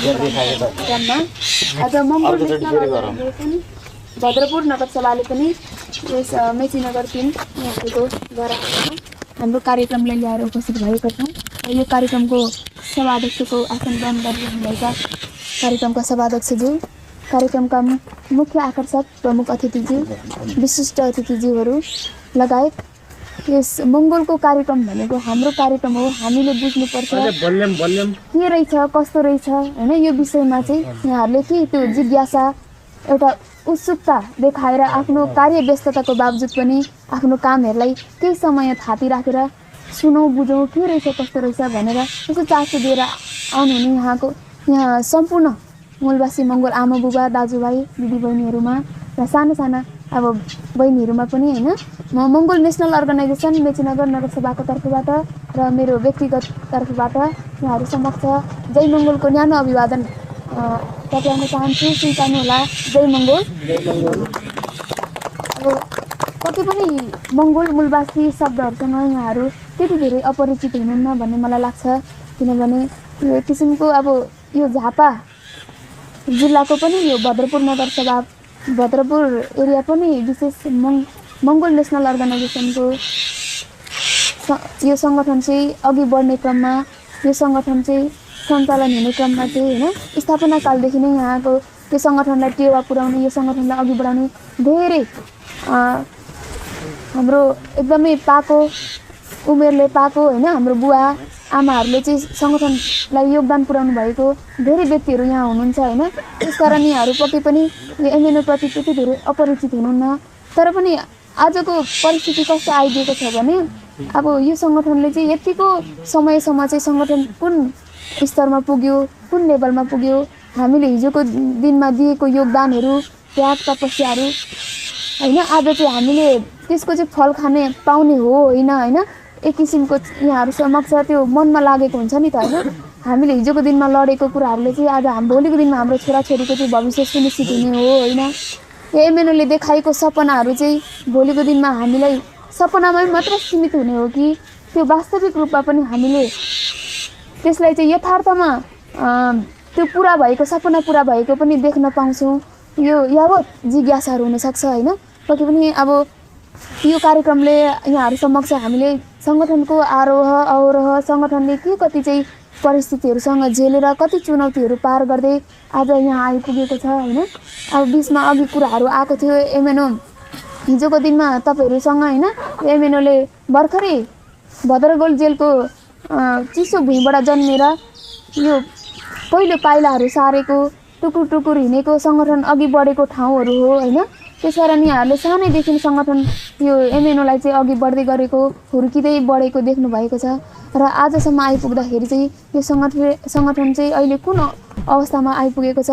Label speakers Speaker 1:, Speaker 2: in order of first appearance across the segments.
Speaker 1: क्रममा आज मङ्गोल नेसनल पनि भद्रपुर नगरसभाले पनि यस मेचीनगर 3 यहाँकोद्वारा हाम्रो कार्यक्रमलाई ल्याएर उपस्थित भएको छौँ। यो कार्यक्रमको सभाध्यक्षको आसन ग्रहण गरिरहनुभएका कार्यक्रमका सभाध्यक्षज्यू, कार्यक्रमका मुख्य आकर्षक प्रमुख अतिथिज्यू, विशिष्ट अतिथिज्यूहरू लगायत यस मङ्गोलको कार्यक्रम भनेको हाम्रो कार्यक्रम हो। हामीले बुझ्नुपर्छ के रहेछ, कस्तो रहेछ हैन। यो विषयमा चाहिँ यहाँहरूले के त्यो जिज्ञासा, एउटा उत्सुकता देखाएर आफ्नो कार्य व्यस्तताको बावजुद पनि आफ्नो कामहरूलाई केही समय थाती राखेर सुनौँ, बुझौँ के रहेछ, कस्तो रहेछ भनेर यसो चासो दिएर आउनुहुने यहाँ सम्पूर्ण मूलवासी मङ्गोल आमा बुबा, दाजुभाइ, दिदीबहिनीहरूमा र साना साना अब बहिनीहरूमा पनि हैन, म मङ्गोल नेसनल अर्गनाइजेसन मेचीनगर नगरसभाको तर्फबाट र मेरो व्यक्तिगत तर्फबाट यहाँहरू समक्ष जय मङ्गोलको न्यानो अभिवादन टक्राउन चाहन्छु। स्वीकार्नुहोला। जय मङ्गोल। अब कति पनि मङ्गोल मूलवासी शब्दहरूसँग यहाँहरू त्यति धेरै अपरिचित हुनुहुन्न भन्ने मलाई लाग्छ। किनभने यो किसिमको अब यो झापा जिल्लाको पनि यो भद्रपुर नगरसभा, भद्रपुर एरिया पनि विशेष मङ्गोल नेसनल अर्गनाइजेसनको यो सङ्गठन चाहिँ अघि बढ्ने क्रममा, यो सङ्गठन चाहिँ सञ्चालन हुने क्रममा चाहिँ हैन, स्थापना कालदेखि नै यहाँको यो सङ्गठनलाई टेवा पुर्याउने, यो सङ्गठनलाई अघि बढाउने धेरै हाम्रो एकदमै पाको उमेरले पाको हैन, हाम्रो बुवा आमाहरूले चाहिँ सङ्गठनलाई योगदान पुर्याउनु भएको धेरै व्यक्तिहरू यहाँ हुनुहुन्छ हैन। त्यसकारण यहाँहरू पक्कै पनि यो एमएनओप्रति त्यति धेरै अपरिचित हुनुहुन्न। तर पनि आजको परिस्थिति कस्तो आइदिएको छ भने अब यो सङ्गठनले चाहिँ यतिको समयसम्म चाहिँ सङ्गठन कुन स्तरमा पुग्यो, कुन लेभलमा पुग्यो, हामीले हिजोको दिनमा दिएको योगदानहरू, त्याग तपस्याहरू हैन, आज चाहिँ हामीले त्यसको चाहिँ फल खाने पाउने हो होइन हैन। एक किसिमको यहाँहरू समक्ष त्यो मनमा लागेको हुन्छ नि त हैन। हामीले हिजोको दिनमा लडेको कुराहरूले चाहिँ आज भोलिको दिनमा हाम्रो छोराछोरीको चाहिँ भविष्य सुनिश्चित हुने हो होइन। यो एमएनओले देखाएको सपनाहरू चाहिँ भोलिको दिनमा हामीलाई सपनामै मात्र सीमित हुने हो कि त्यो वास्तविक रूपमा पनि हामीले त्यसलाई चाहिँ यथार्थमा त्यो पुरा भएको सपना पुरा भएको पनि देख्न पाउँछौँ। यो यावत जिज्ञासाहरू हुनसक्छ होइन। पक्कै पनि अब यो कार्यक्रमले यहाँहरू समक्ष हामीले सङ्गठनको आरोह अवरोह, सङ्गठनले के कति चाहिँ परिस्थितिहरूसँग झेलेर कति चुनौतीहरू पार गर्दै आज यहाँ आइपुगेको छ होइन। अब बिचमा अघि कुराहरू आएको थियो एमएनओ हिजोको दिनमा तपाईँहरूसँग होइन। एमएनओले भर्खरै भद्रगोल जेलको चिसो भुइँबाट जन्मेर यो पहिलो पाइलाहरू सारेको, टुकुर टुकुर हिँडेको सङ्गठन अघि बढेको ठाउँहरू हो होइन। त्यसकारण यहाँहरूले सानैदेखि सङ्गठन यो एमएनओलाई चाहिँ अघि बढ्दै गरेको, हुर्किँदै बढेको देख्नु भएको छ। र आजसम्म आइपुग्दाखेरि चाहिँ यो सङ्गठन चाहिँ अहिले कुन अवस्थामा आइपुगेको छ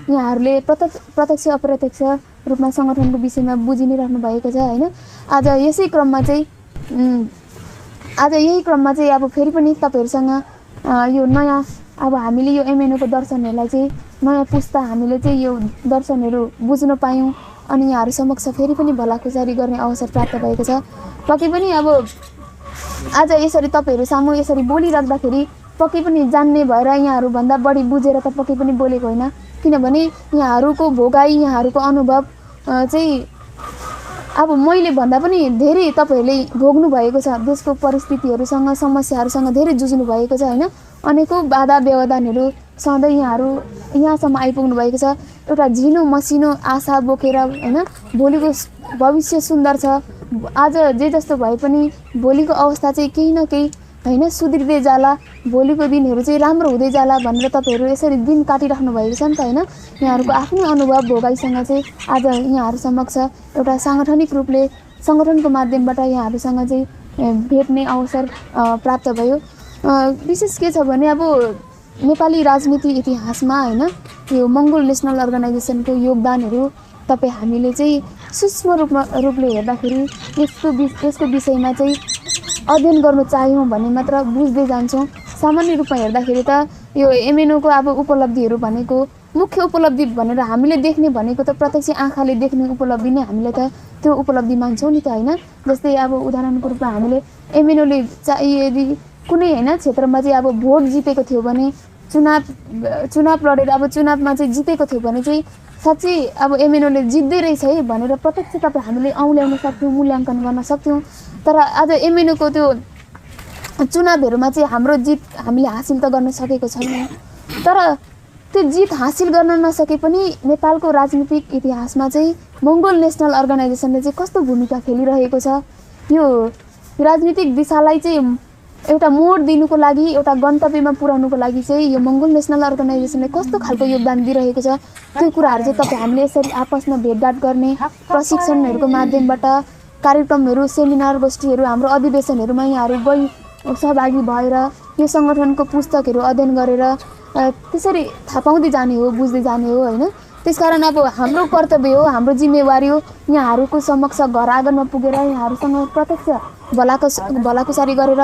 Speaker 1: यहाँहरूले प्रत्यक्ष अप्रत्यक्ष रूपमा सङ्गठनको विषयमा बुझि नै राख्नु भएको छ होइन। आज यही क्रममा चाहिँ अब फेरि पनि तपाईँहरूसँग यो नयाँ अब हामीले यो एमएनओको दर्शनहरूलाई चाहिँ नयाँ पुस्ता हामीले चाहिँ यो दर्शनहरू बुझ्न पायौँ अनि यहाँहरू समक्ष फेरि पनि भलाखुसारी गर्ने अवसर प्राप्त भएको छ। पक्कै पनि अब आज यसरी तपाईँहरू सामु यसरी बोलिराख्दाखेरि पक्कै पनि जान्ने भएर यहाँहरूभन्दा बढी बुझेर त पक्कै पनि बोलेको होइन। किनभने यहाँहरूको भोगाई, यहाँहरूको अनुभव चाहिँ अब मैले भन्दा पनि धेरै तपाईँहरूले भोग्नु भएको छ। देशको परिस्थितिहरूसँग, समस्याहरूसँग धेरै जुझ्नु भएको छ होइन। अनेकौँ बाधा व्यवधानहरू सधैँ यहाँहरू यहाँसम्म आइपुग्नु भएको छ। एउटा झिनो मसिनो आशा बोकेर होइन। भोलिको भविष्य सुन्दर छ। आज जे जस्तो भए पनि भोलिको अवस्था चाहिँ केही न केही होइन सुध्रिँदै जाला, भोलिको दिनहरू चाहिँ राम्रो हुँदै जाला भनेर तपाईँहरू यसरी दिन काटिराख्नु भएको छ नि त होइन। यहाँहरूको आफ्नै अनुभव भोगाइसँग चाहिँ आज यहाँहरू समक्ष एउटा साङ्गठनिक रूपले सङ्गठनको माध्यमबाट यहाँहरूसँग चाहिँ भेट्ने अवसर प्राप्त भयो। विशेष के छ भने अब नेपाली राजनीति इतिहासमा होइन यो मङ्गोल नेसनल अर्गनाइजेसनको योगदानहरू तपाईँ हामीले चाहिँ सूक्ष्म रूपले हेर्दाखेरि यसको विषयमा चाहिँ अध्ययन गर्न चाह्यौँ भने मात्र बुझ्दै जान्छौँ। सामान्य रूपमा हेर्दाखेरि त यो एमएनओको अब उपलब्धिहरू भनेको मुख्य उपलब्धि भनेर हामीले देख्ने भनेको त प्रत्यक्ष आँखाले देख्ने उपलब्धि नै हामीले त त्यो उपलब्धि मान्छौँ नि त होइन। जस्तै अब उदाहरणको रूपमा हामीले एमएनओले यदि कुनै होइन क्षेत्रमा चाहिँ अब भोट जितेको थियो भने चुनाव लडेर अब चुनावमा चाहिँ जितेको थियो भने चाहिँ साँच्चै अब एमएनओले जित्दै रहेछ है भनेर प्रत्यक्ष तपाईँ हामीले औँल्याउन सक्थ्यौँ, मूल्याङ्कन गर्न सक्थ्यौँ। तर आज एमएनओको त्यो चुनावहरूमा चाहिँ हाम्रो जित हामीले हासिल त गर्न सकेको छैन। तर त्यो जित हासिल गर्न नसके पनि नेपालको राजनीतिक इतिहासमा चाहिँ मङ्गोल नेसनल अर्गनाइजेसनले चाहिँ कस्तो भूमिका खेलिरहेको छ, यो राजनीतिक दिशालाई चाहिँ एउटा मोड दिनुको लागि, एउटा गन्तव्यमा पुर्याउनुको लागि चाहिँ यो मङ्गोल नेसनल अर्गनाइजेसनले कस्तो खालको योगदान दिइरहेको छ, त्यो कुराहरू चाहिँ तपाईँ हामीले यसरी आपसमा भेटघाट गर्ने, प्रशिक्षणहरूको माध्यमबाट कार्यक्रमहरू, सेमिनार, गोष्ठीहरू, हाम्रो अधिवेशनहरूमा यहाँहरू गई सहभागी भएर यो सङ्गठनको पुस्तकहरू अध्ययन गरेर त्यसरी थाहा पाउँदै जाने हो, बुझ्दै जाने हो होइन। त्यसकारण अब हाम्रो कर्तव्य हो, हाम्रो जिम्मेवारी हो यहाँहरूको समक्ष घर आँगनमा पुगेर यहाँहरूसँग प्रत्यक्ष भलाकुसारी गरेर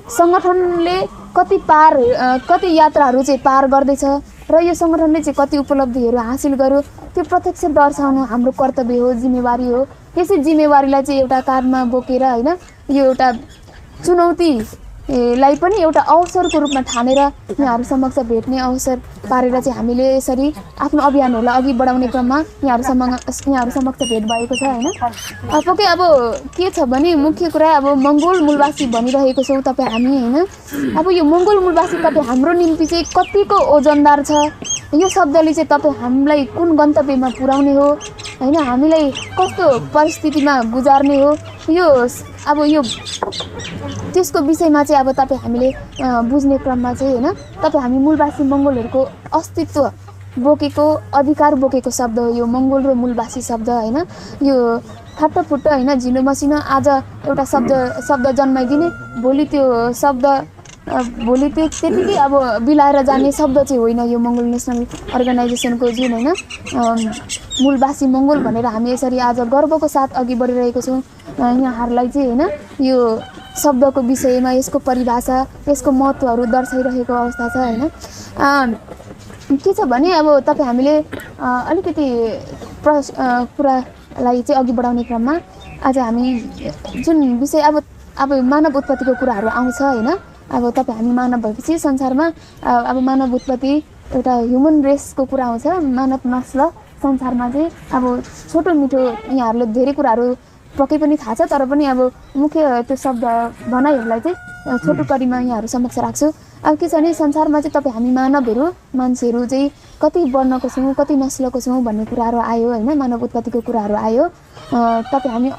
Speaker 1: सङ्गठनले कति यात्राहरू चाहिँ पार गर्दैछ र यो सङ्गठनले चाहिँ कति उपलब्धिहरू हासिल गर्यो त्यो प्रत्यक्ष दर्शाउनु हाम्रो कर्तव्य हो, जिम्मेवारी हो। यसै जिम्मेवारीलाई चाहिँ एउटा काँधमा बोकेर होइन यो एउटा चुनौतीलाई पनि एउटा अवसरको रूपमा ठानेर यहाँहरू समक्ष भेट्ने अवसर पारेर चाहिँ हामीले यसरी आफ्नो अभियानहरूलाई अघि बढाउने क्रममा यहाँहरू समक्ष भेट भएको छ होइन। पक्कै अब के छ भने मुख्य कुरा अब मङ्गोल मूलवासी भनिरहेको छौँ तपाईँ हामी होइन। अब यो मङ्गोल मूलवासी तपाईँ हाम्रो निम्ति चाहिँ कतिको ओजनदार छ, यो शब्दले चाहिँ तपाईँ हामीलाई कुन गन्तव्यमा पुर्याउने हो होइन, हामीलाई कस्तो परिस्थितिमा गुजार्ने हो, यो अब यो त्यसको विषयमा चाहिँ अब तपाईँ हामीले बुझ्ने क्रममा चाहिँ होइन तपाईँ हामी मूलवासी मङ्गोलहरूको अस्तित्व बोकेको, अधिकार बोकेको शब्द हो यो मङ्गोल र मूलवासी शब्द होइन। यो फाटोफुट्टो होइन, झिनो मसिनो आज एउटा शब्द जन्माइदिने, भोलि त्यो त्यतिकै अब बिलाएर जाने शब्द चाहिँ होइन यो मङ्गोल नेसनल अर्गनाइजेसनको जुन होइन मूलवासी मङ्गोल भनेर हामी यसरी आज गर्वको साथ अघि बढिरहेको छौँ। यहाँहरूलाई चाहिँ होइन यो शब्दको विषयमा यसको परिभाषा, यसको महत्त्वहरू दर्शाइरहेको अवस्था छ होइन। के छ भने अब तपाईँ हामीले अलिकति कुरालाई चाहिँ अघि बढाउने क्रममा आज हामी जुन विषय अब मानव उत्पत्तिको कुराहरू आउँछ होइन। अब तपाईँ हामी मानव भएपछि संसारमा अब मानव उत्पत्ति एउटा ह्युमन रेसको कुरा आउँछ, मानव नस्ल संसारमा चाहिँ अब छोटो मिठो यहाँहरूले धेरै कुराहरू पक्कै पनि थाहा छ, तर पनि अब मुख्य त्यो शब्द भनाइहरूलाई चाहिँ छोटो करीमा यहाँहरू समक्ष राख्छु। अब के छ भने संसारमा चाहिँ तपाईँ हामी मान्छेहरू चाहिँ कति वर्णको छौँ, कति नस्लको छौँ भन्ने कुराहरू आयो होइन, मानव उत्पत्तिको कुराहरू आयो। तपाईँ हामी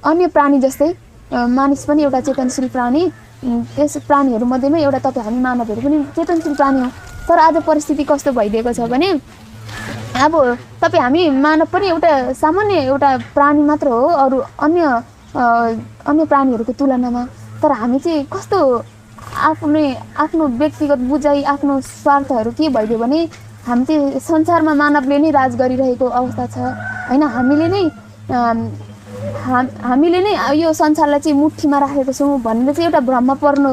Speaker 1: अन्य प्राणी जस्तै मानिस पनि एउटा चेतनशील प्राणी, त्यस प्राणीहरू मध्येमा एउटा तपाईँ हामी मानवहरू पनि चेतनशील प्राणी हो। तर आज परिस्थिति कस्तो भइदिएको छ भने अब तपाईँ हामी मानव पनि एउटा सामान्य एउटा प्राणी मात्र हो अरू अन्य प्राणीहरूको तुलनामा। तर हामी चाहिँ कस्तो आफ्नो व्यक्तिगत बुझाइ, आफ्नो स्वार्थहरू के भइदियो भने हामी चाहिँ संसारमा मानवले नै राज गरिरहेको अवस्था छ होइन। हामीले नै यो संसारलाई चाहिँ मुठीमा राखेको छौँ भनेर चाहिँ एउटा भ्रममा पर्नु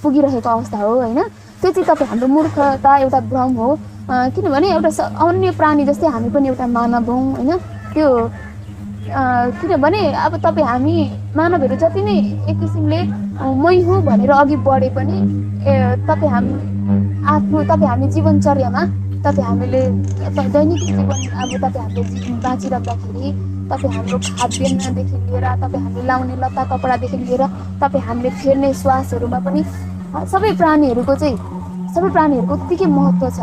Speaker 1: पुगिरहेको अवस्था हो होइन। त्यो चाहिँ तपाईँ हाम्रो मूर्खता, एउटा भ्रम हो। किनभने एउटा अन्य प्राणी जस्तै हामी पनि एउटा मानव हौँ होइन। त्यो किनभने अब तपाईँ हामी मानवहरू जति नै एक किसिमले मै हुँ भनेर अघि बढे पनि तपाईँ हामी जीवनचर्यामा तपाईँ हामीले दैनिक जीवन अब तपाईँ हाम्रो जीवन बाँचिराख्दाखेरि तपाईँ हाम्रो खाद्यान्नदेखि लिएर तपाईँ हामीले लाउने लत्ता कपडादेखि लिएर तपाईँ हामीले फेर्ने श्वासहरूमा पनि सबै प्राणीहरूको उत्तिकै महत्त्व छ।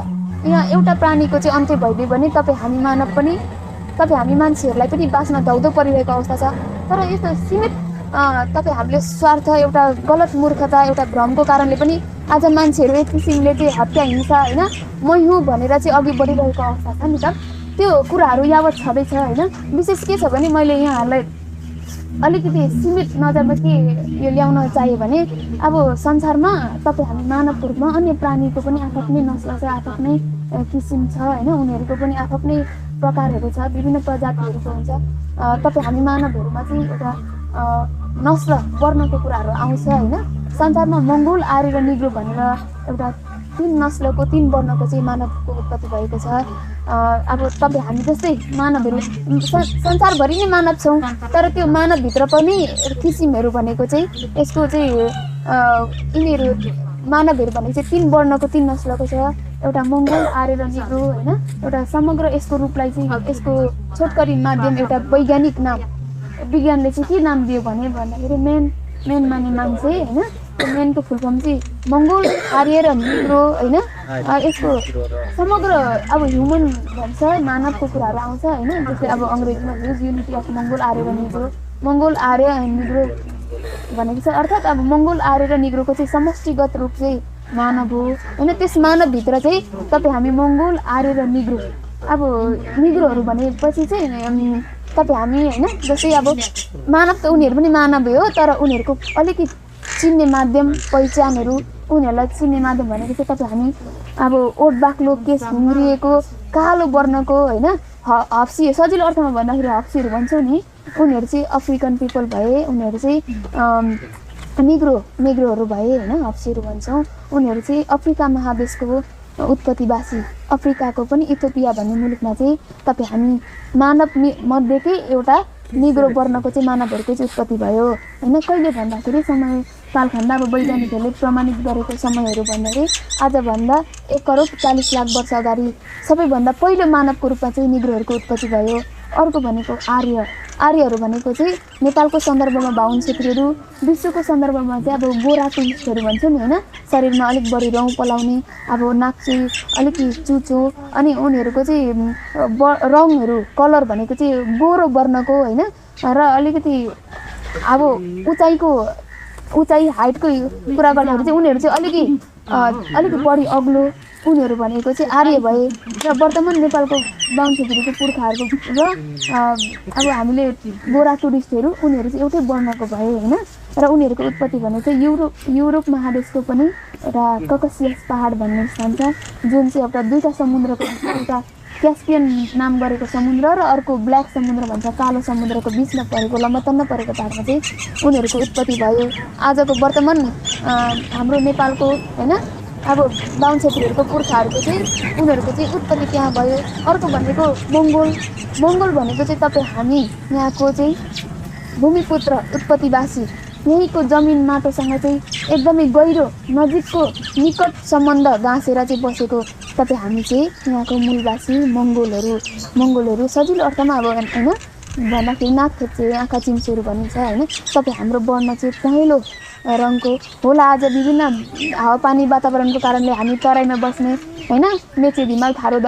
Speaker 1: यहाँ एउटा प्राणीको चाहिँ अन्त्य भइदियो भने तपाईँ हामी मान्छेहरूलाई पनि बाँच्न धौधो परिरहेको अवस्था छ। तर यस्तो सीमित तपाईँ हामीले स्वार्थ, एउटा गलत मूर्खता, एउटा भ्रमको कारणले पनि आज मान्छेहरू एक किसिमले चाहिँ हत्या, हिंसा होइन मै हुँ भनेर चाहिँ अघि बढिरहेको अवस्था छ नि त। त्यो कुराहरू यावत छँदैछ होइन। विशेष के छ भने मैले यहाँहरूलाई अलिकति सीमित नजरमा के यो ल्याउन चाह्यो भने अब संसारमा तपाईँ हामी मानवको रूपमा अन्य प्राणीको पनि आफ्नै नस्ल छ, आफ्नै किसिम छ होइन। उनीहरूको पनि आफ्नै प्रकारहरू छ, विभिन्न प्रजातिहरूको हुन्छ। तपाईँ हामी मानवहरूमा चाहिँ एउटा नस्ल वर्णको कुराहरू आउँछ होइन। संसारमा मङ्गोल, आर्य र निग्रो भनेर एउटा 3 नस्लको 3 वर्णको चाहिँ मानवको उत्पत्ति भएको छ। अब तपाईँ हामी जस्तै मानवहरू संसारभरि नै मानव छौँ, तर त्यो मानवभित्र पनि किसिमहरू भनेको चाहिँ यसको चाहिँ यिनीहरू मानवहरू भनेको चाहिँ 3 वर्णको 3 नस्लको छ। एउटा मङ्गोल, आर्य र निग्रो होइन। एउटा समग्र यसको रूपलाई चाहिँ यसको छोटकरी माध्यम एउटा वैज्ञानिक नाम विज्ञानले चाहिँ के नाम दियो भन्दाखेरि मेन माने मान्छे होइन। त्यो मेनको फुल फर्म चाहिँ मङ्गोल, आर्य र निग्रो होइन। यसको समग्र अब ह्युमन भन्छ मानवको कुराहरू आउँछ होइन। जस्तै अब अङ्ग्रेजीमा ह्युज युनिटी अफ मङ्गोल, आर्य र Negro, Mongol, Arya and Negro भनेको छ। अर्थात् अब मङ्गोल, आर्य र निग्रोको चाहिँ समष्टिगत रूप चाहिँ मानव हो होइन। त्यस मानवभित्र चाहिँ तपाईँ हामी मङ्गोल, आर्य र निग्रो। अब निग्रोहरू भनेपछि चाहिँ तपाईँ हामी होइन। जस्तै अब मानव त उनीहरू पनि मानवै हो, तर उनीहरूको अलिकति चिन्ने माध्यम पहिचानहरू उनीहरूलाई चिन्ने माध्यम भनेको चाहिँ तपाईँ हामी अब ओठ बाक्लो, केस घुम्रिएको, कालो वर्णको होइन। हप्सी, सजिलो अर्थमा भन्दाखेरि हप्सीहरू भन्छौँ नि, उनीहरू चाहिँ अफ्रिकन पिपल भए। उनीहरू चाहिँ निग्रोहरू भए होइन, हप्सीहरू भन्छौँ। उनीहरू चाहिँ अफ्रिका महादेशको उत्पत्तिवासी। अफ्रिकाको पनि इथियोपिया भन्ने मुलुकमा चाहिँ तपाईँ हामी मानव मध्येकै एउटा निग्रो वर्णको चाहिँ मानवहरूको चाहिँ उत्पत्ति भयो होइन। कहिले भन्दाखेरि समय कालखण्ड अब वैज्ञानिकहरूले प्रमाणित गरेको समयहरू भन्दाखेरि आजभन्दा 1 करोड 40 लाख वर्ष अगाडि सबैभन्दा पहिलो मानवको रूपमा चाहिँ निग्रोहरूको उत्पत्ति भयो। अर्को भनेको आर्यहरू भनेको चाहिँ नेपालको सन्दर्भमा बाहुन छेत्रीहरू, विश्वको सन्दर्भमा चाहिँ अब गोरा टुरिस्टहरू भन्छ नि होइन। शरीरमा अलिक बढी रौँ पलाउने, अब नाक चाहिँ अलिकति चुचो, अनि उनीहरूको चाहिँ रङहरू कलर भनेको चाहिँ गोरो वर्णको होइन। र अलिकति अब उचाइ हाइटको कुरा गर्दाखेरि चाहिँ उनीहरू चाहिँ अलिकति बढी अग्लो उनीहरू भनेको चाहिँ आर्य भए। र वर्तमान नेपालको बाहुन छेत्रीको पुर्खाहरूको र अब हामीले गोरा टुरिस्टहरू उनीहरू चाहिँ एउटै वर्णको भए होइन। र उनीहरूको उत्पत्ति भनेको चाहिँ युरोप महादेशको पनि एउटा ककसियस पहाड भन्ने स्थान छ, जुन चाहिँ एउटा दुईवटा समुद्रको एउटा क्यास्पियन नाम गरेको समुद्र र अर्को ब्ल्याक समुद्र भन्छ, कालो समुद्रको बिचमा परेको लमतन्न परेको पाहाडमा चाहिँ उनीहरूको उत्पत्ति भयो। आजको वर्तमान हाम्रो नेपालको होइन अब बाहुन छेत्रीहरूको पुर्खाहरूको चाहिँ उनीहरूको चाहिँ उत्पत्ति त्यहाँ भयो। अर्को भनेको मङ्गोल भनेको चाहिँ तपाईँ हामी यहाँको चाहिँ भूमिपुत्र उत्पत्तिवासी, यहीँको जमिन माटोसँग चाहिँ एकदमै गहिरो नजिकको निकट सम्बन्ध गाँसेर चाहिँ बसेको तपाईँ हामी चाहिँ यहाँको मूलवासी मङ्गोलहरू सजिलो अर्थमा अब होइन भन्दाखेरि नाक थेप्चे, आँखा चिम्सेहरू भनिन्छ होइन। तपाईँ हाम्रो वर्ण चाहिँ पहेँलो रङको होला। आज विभिन्न हावापानी वातावरणको कारणले हामी तराईमा बस्ने होइन, मेचे धिमाल, थारू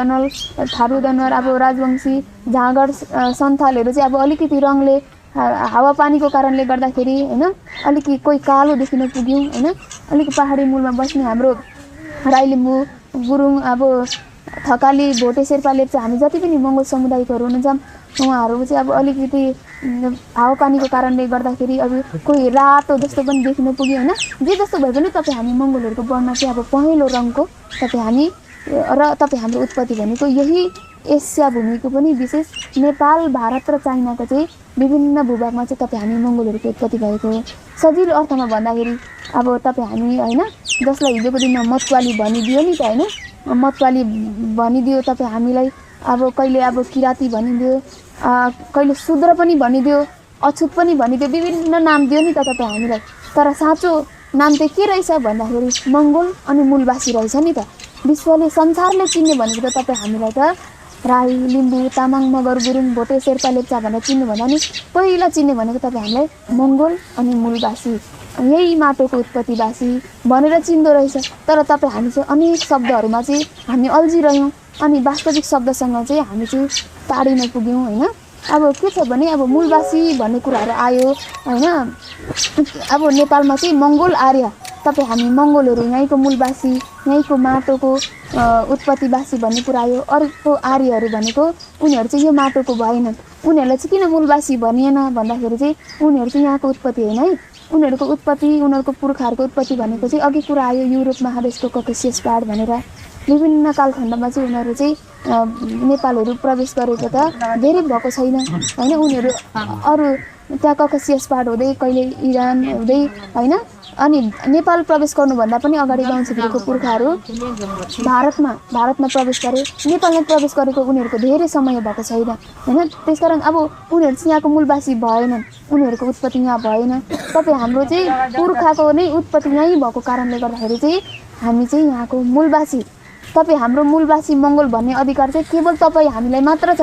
Speaker 1: दनुवार, अब राजवंशी, झाँगड, सन्थालहरू चाहिँ अब अलिकति रङले हावापानीको कारणले गर्दाखेरि होइन अलिकति कोही कालो देखिन पुग्यौँ होइन। अलिक पहाडी मूलमा बस्ने हाम्रो राई लिम्बू, गुरुङ, अब थकाली, भोटे, शेर्पा, लेप्चा, हामी जति पनि मङ्गोल समुदायकोहरू हुनुहुन्छ उहाँहरू चाहिँ अब अलिकति हावापानीको कारणले गर्दाखेरि अब कोही रातो जस्तो पनि देखिन पुग्यो होइन। जे जस्तो भए पनि तपाईँ हामी मङ्गोलहरूको वर्ण चाहिँ अब पहेँलो रङको तपाईँ हामी र तपाईँ हाम्रो उत्पत्ति भनेको यही एसिया भूमिको पनि विशेष नेपाल, भारत र चाइनाको चाहिँ विभिन्न भूभागमा चाहिँ तपाईँ हामी मङ्गोलहरूको उत्पत्ति भएको हो। सजिलो अर्थमा भन्दाखेरि अब तपाईँ हामी होइन, जसलाई हिजोको दिनमा मतवाली भनिदियो नि त होइन, मतवाली भनिदियो तपाईँ हामीलाई। अब कहिले अब किराँती भनिदियो, कहिले शूद्र पनि भनिदियो, अछुत पनि भनिदियो, विभिन्न नाम दियो नि त तपाईँ हामीलाई। तर साँचो नाम चाहिँ के रहेछ भन्दाखेरि मङ्गोल अनि मूलवासी रहेछ नि त। विश्वले संसारले चिन्ने भनेको त तपाईँ हामीलाई त राई, लिम्बू, तामाङ, मगर, गुरुङ, भोटे, शेर्पा, लेप्चा भनेर चिन्नुभन्दा नि पहिला चिन्ने भनेको तपाईँ हामीलाई मङ्गोल अनि मूलवासी, यही माटोको उत्पत्तिवासी भनेर चिन्दो रहेछ। तर तपाईँ हामी चाहिँ अनेक शब्दहरूमा चाहिँ हामी अल्झिरह्यौँ अनि वास्तविक शब्दसँग चाहिँ हामी चाहिँ टाढिन पुग्यौँ होइन। अब के छ भने अब मूलवासी भन्ने कुराहरू आयो होइन। अब नेपालमा चाहिँ मङ्गोल, आर्य, तपाईँ हामी मङ्गोलहरू यहीँको मूलवासी, यहीँको माटोको उत्पत्तिवासी भन्ने कुरा आयो। अर्को आर्यहरू भनेको उनीहरू चाहिँ यो माटोको भएनन्। उनीहरूलाई चाहिँ किन मूलवासी भनिएन भन्दाखेरि चाहिँ उनीहरू चाहिँ यहाँको उत्पत्ति होइन है। उनीहरूको उत्पत्ति, उनीहरूको पुर्खाहरूको उत्पत्ति भनेको चाहिँ अघि कुरा आयो युरोप महादेशको ककेसियस पहाड भनेर। विभिन्न कालखण्डमा चाहिँ उनीहरू चाहिँ नेपालहरू प्रवेश गरेको त धेरै भएको छैन होइन। उनीहरू अरू त्यहाँ ककेसियस पाहाड हुँदै कहिले इरान हुँदै होइन, अनि नेपाल प्रवेश गर्नुभन्दा पनि अगाडि गाउँ छिमेकीको पुर्खाहरू भारतमा प्रवेश गरे। नेपालमा प्रवेश गरेको उनीहरूको धेरै समय भएको छैन होइन। त्यसकारण अब उनीहरू चाहिँ यहाँको मूलवासी भएनन्, उनीहरूको उत्पत्ति यहाँ भएन। तपाईँ हाम्रो चाहिँ पुर्खाको नै उत्पत्ति यहीँ भएको कारणले गर्दाखेरि चाहिँ हामी चाहिँ यहाँको मूलवासी। तपाईँ हाम्रो मूलवासी मङ्गोल भन्ने अधिकार चाहिँ केवल तपाईँ हामीलाई मात्र छ,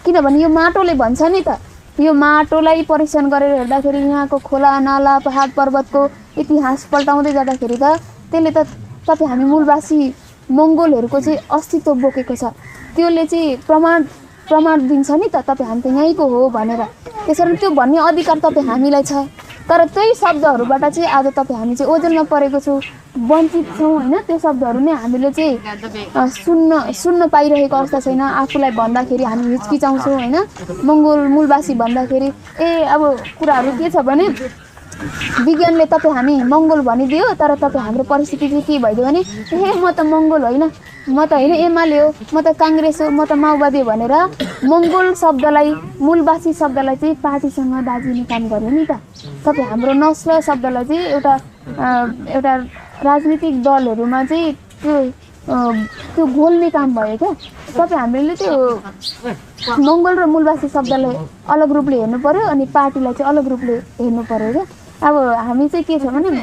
Speaker 1: किनभने यो माटोले भन्छ नि त। यो माटोलाई परीक्षण गरेर हेर्दाखेरि यहाँको खोला नाला पहाड पर्वतको इतिहास पल्टाउँदै जाँदाखेरि त त्यसले त तपाईँ हामी मूलवासी मङ्गोलहरूको चाहिँ अस्तित्व बोकेको छ, त्यसले चाहिँ प्रमाण दिन्छ नि त तपाईँ हामी त यहीँको हो भनेर। त्यसरी त्यो भन्ने अधिकार तपाईँ हामीलाई छ। तर त्यही शब्दहरूबाट चाहिँ आज तपाईँ हामी चाहिँ ओझेलमा परेको छौँ, वञ्चित छौँ होइन। त्यो शब्दहरू नै हामीले चाहिँ सुन्न पाइरहेको अवस्था छैन। आफूलाई भन्दाखेरि हामी हिचकिचाउँछौँ होइन, मङ्गोल मूलवासी भन्दाखेरि। अब कुराहरू के छ भने विज्ञानले तपाईँ हामी मङ्गोल भनिदियो, तर तपाईँ हाम्रो परिस्थिति चाहिँ के भइदियो भने म त मङ्गोल होइन, म त होइन एमाले हो, म त काङ्ग्रेस हो, म त माओवादी भनेर मङ्गोल शब्दलाई मूलवासी शब्दलाई चाहिँ पार्टीसँग दाजिने काम गर्यो नि त। तपाईँ हाम्रो नस्ल शब्दलाई चाहिँ एउटा राजनीतिक दलहरूमा चाहिँ त्यो घोल्ने काम भयो क्या। तपाईँ हामीले त्यो मङ्गोल र मूलवासी शब्दलाई अलग रूपले हेर्नु पर्यो, अनि पार्टीलाई चाहिँ अलग रूपले हेर्नु पर्यो क्या। अब हामी चाहिँ के छ भने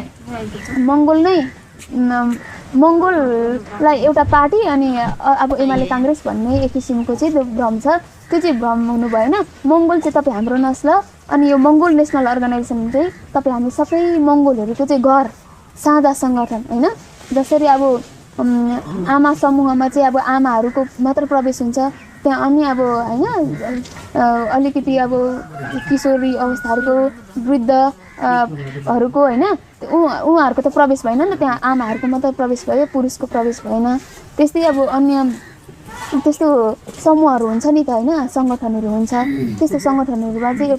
Speaker 1: मङ्गोललाई एउटा पार्टी अनि अब एमाले काङ्ग्रेस भन्ने एक किसिमको चाहिँ त्यो भ्रम छ, त्यो चाहिँ भ्रम हुनु भएन। मङ्गोल चाहिँ तपाईँ हाम्रो नस्ल, अनि यो मङ्गोल नेसनल अर्गनाइजेसन चाहिँ तपाईँ हामी सबै मङ्गोलहरूको चाहिँ घर साझा सङ्गठन होइन। जसरी अब आमा समूहमा चाहिँ अब आमाहरूको मात्र प्रवेश हुन्छ, त्यहाँ अनि अब होइन अलिकति अब किशोरी अवस्थाहरूको वृद्धहरूको होइन उहाँहरूको त प्रवेश भएन नि त, त्यहाँ आमाहरूको मात्र प्रवेश भयो, पुरुषको प्रवेश भएन। त्यस्तै अब अन्य त्यस्तो समूहहरू हुन्छ नि त होइन, सङ्गठनहरू हुन्छ। त्यस्तो सङ्गठनहरूमा चाहिँ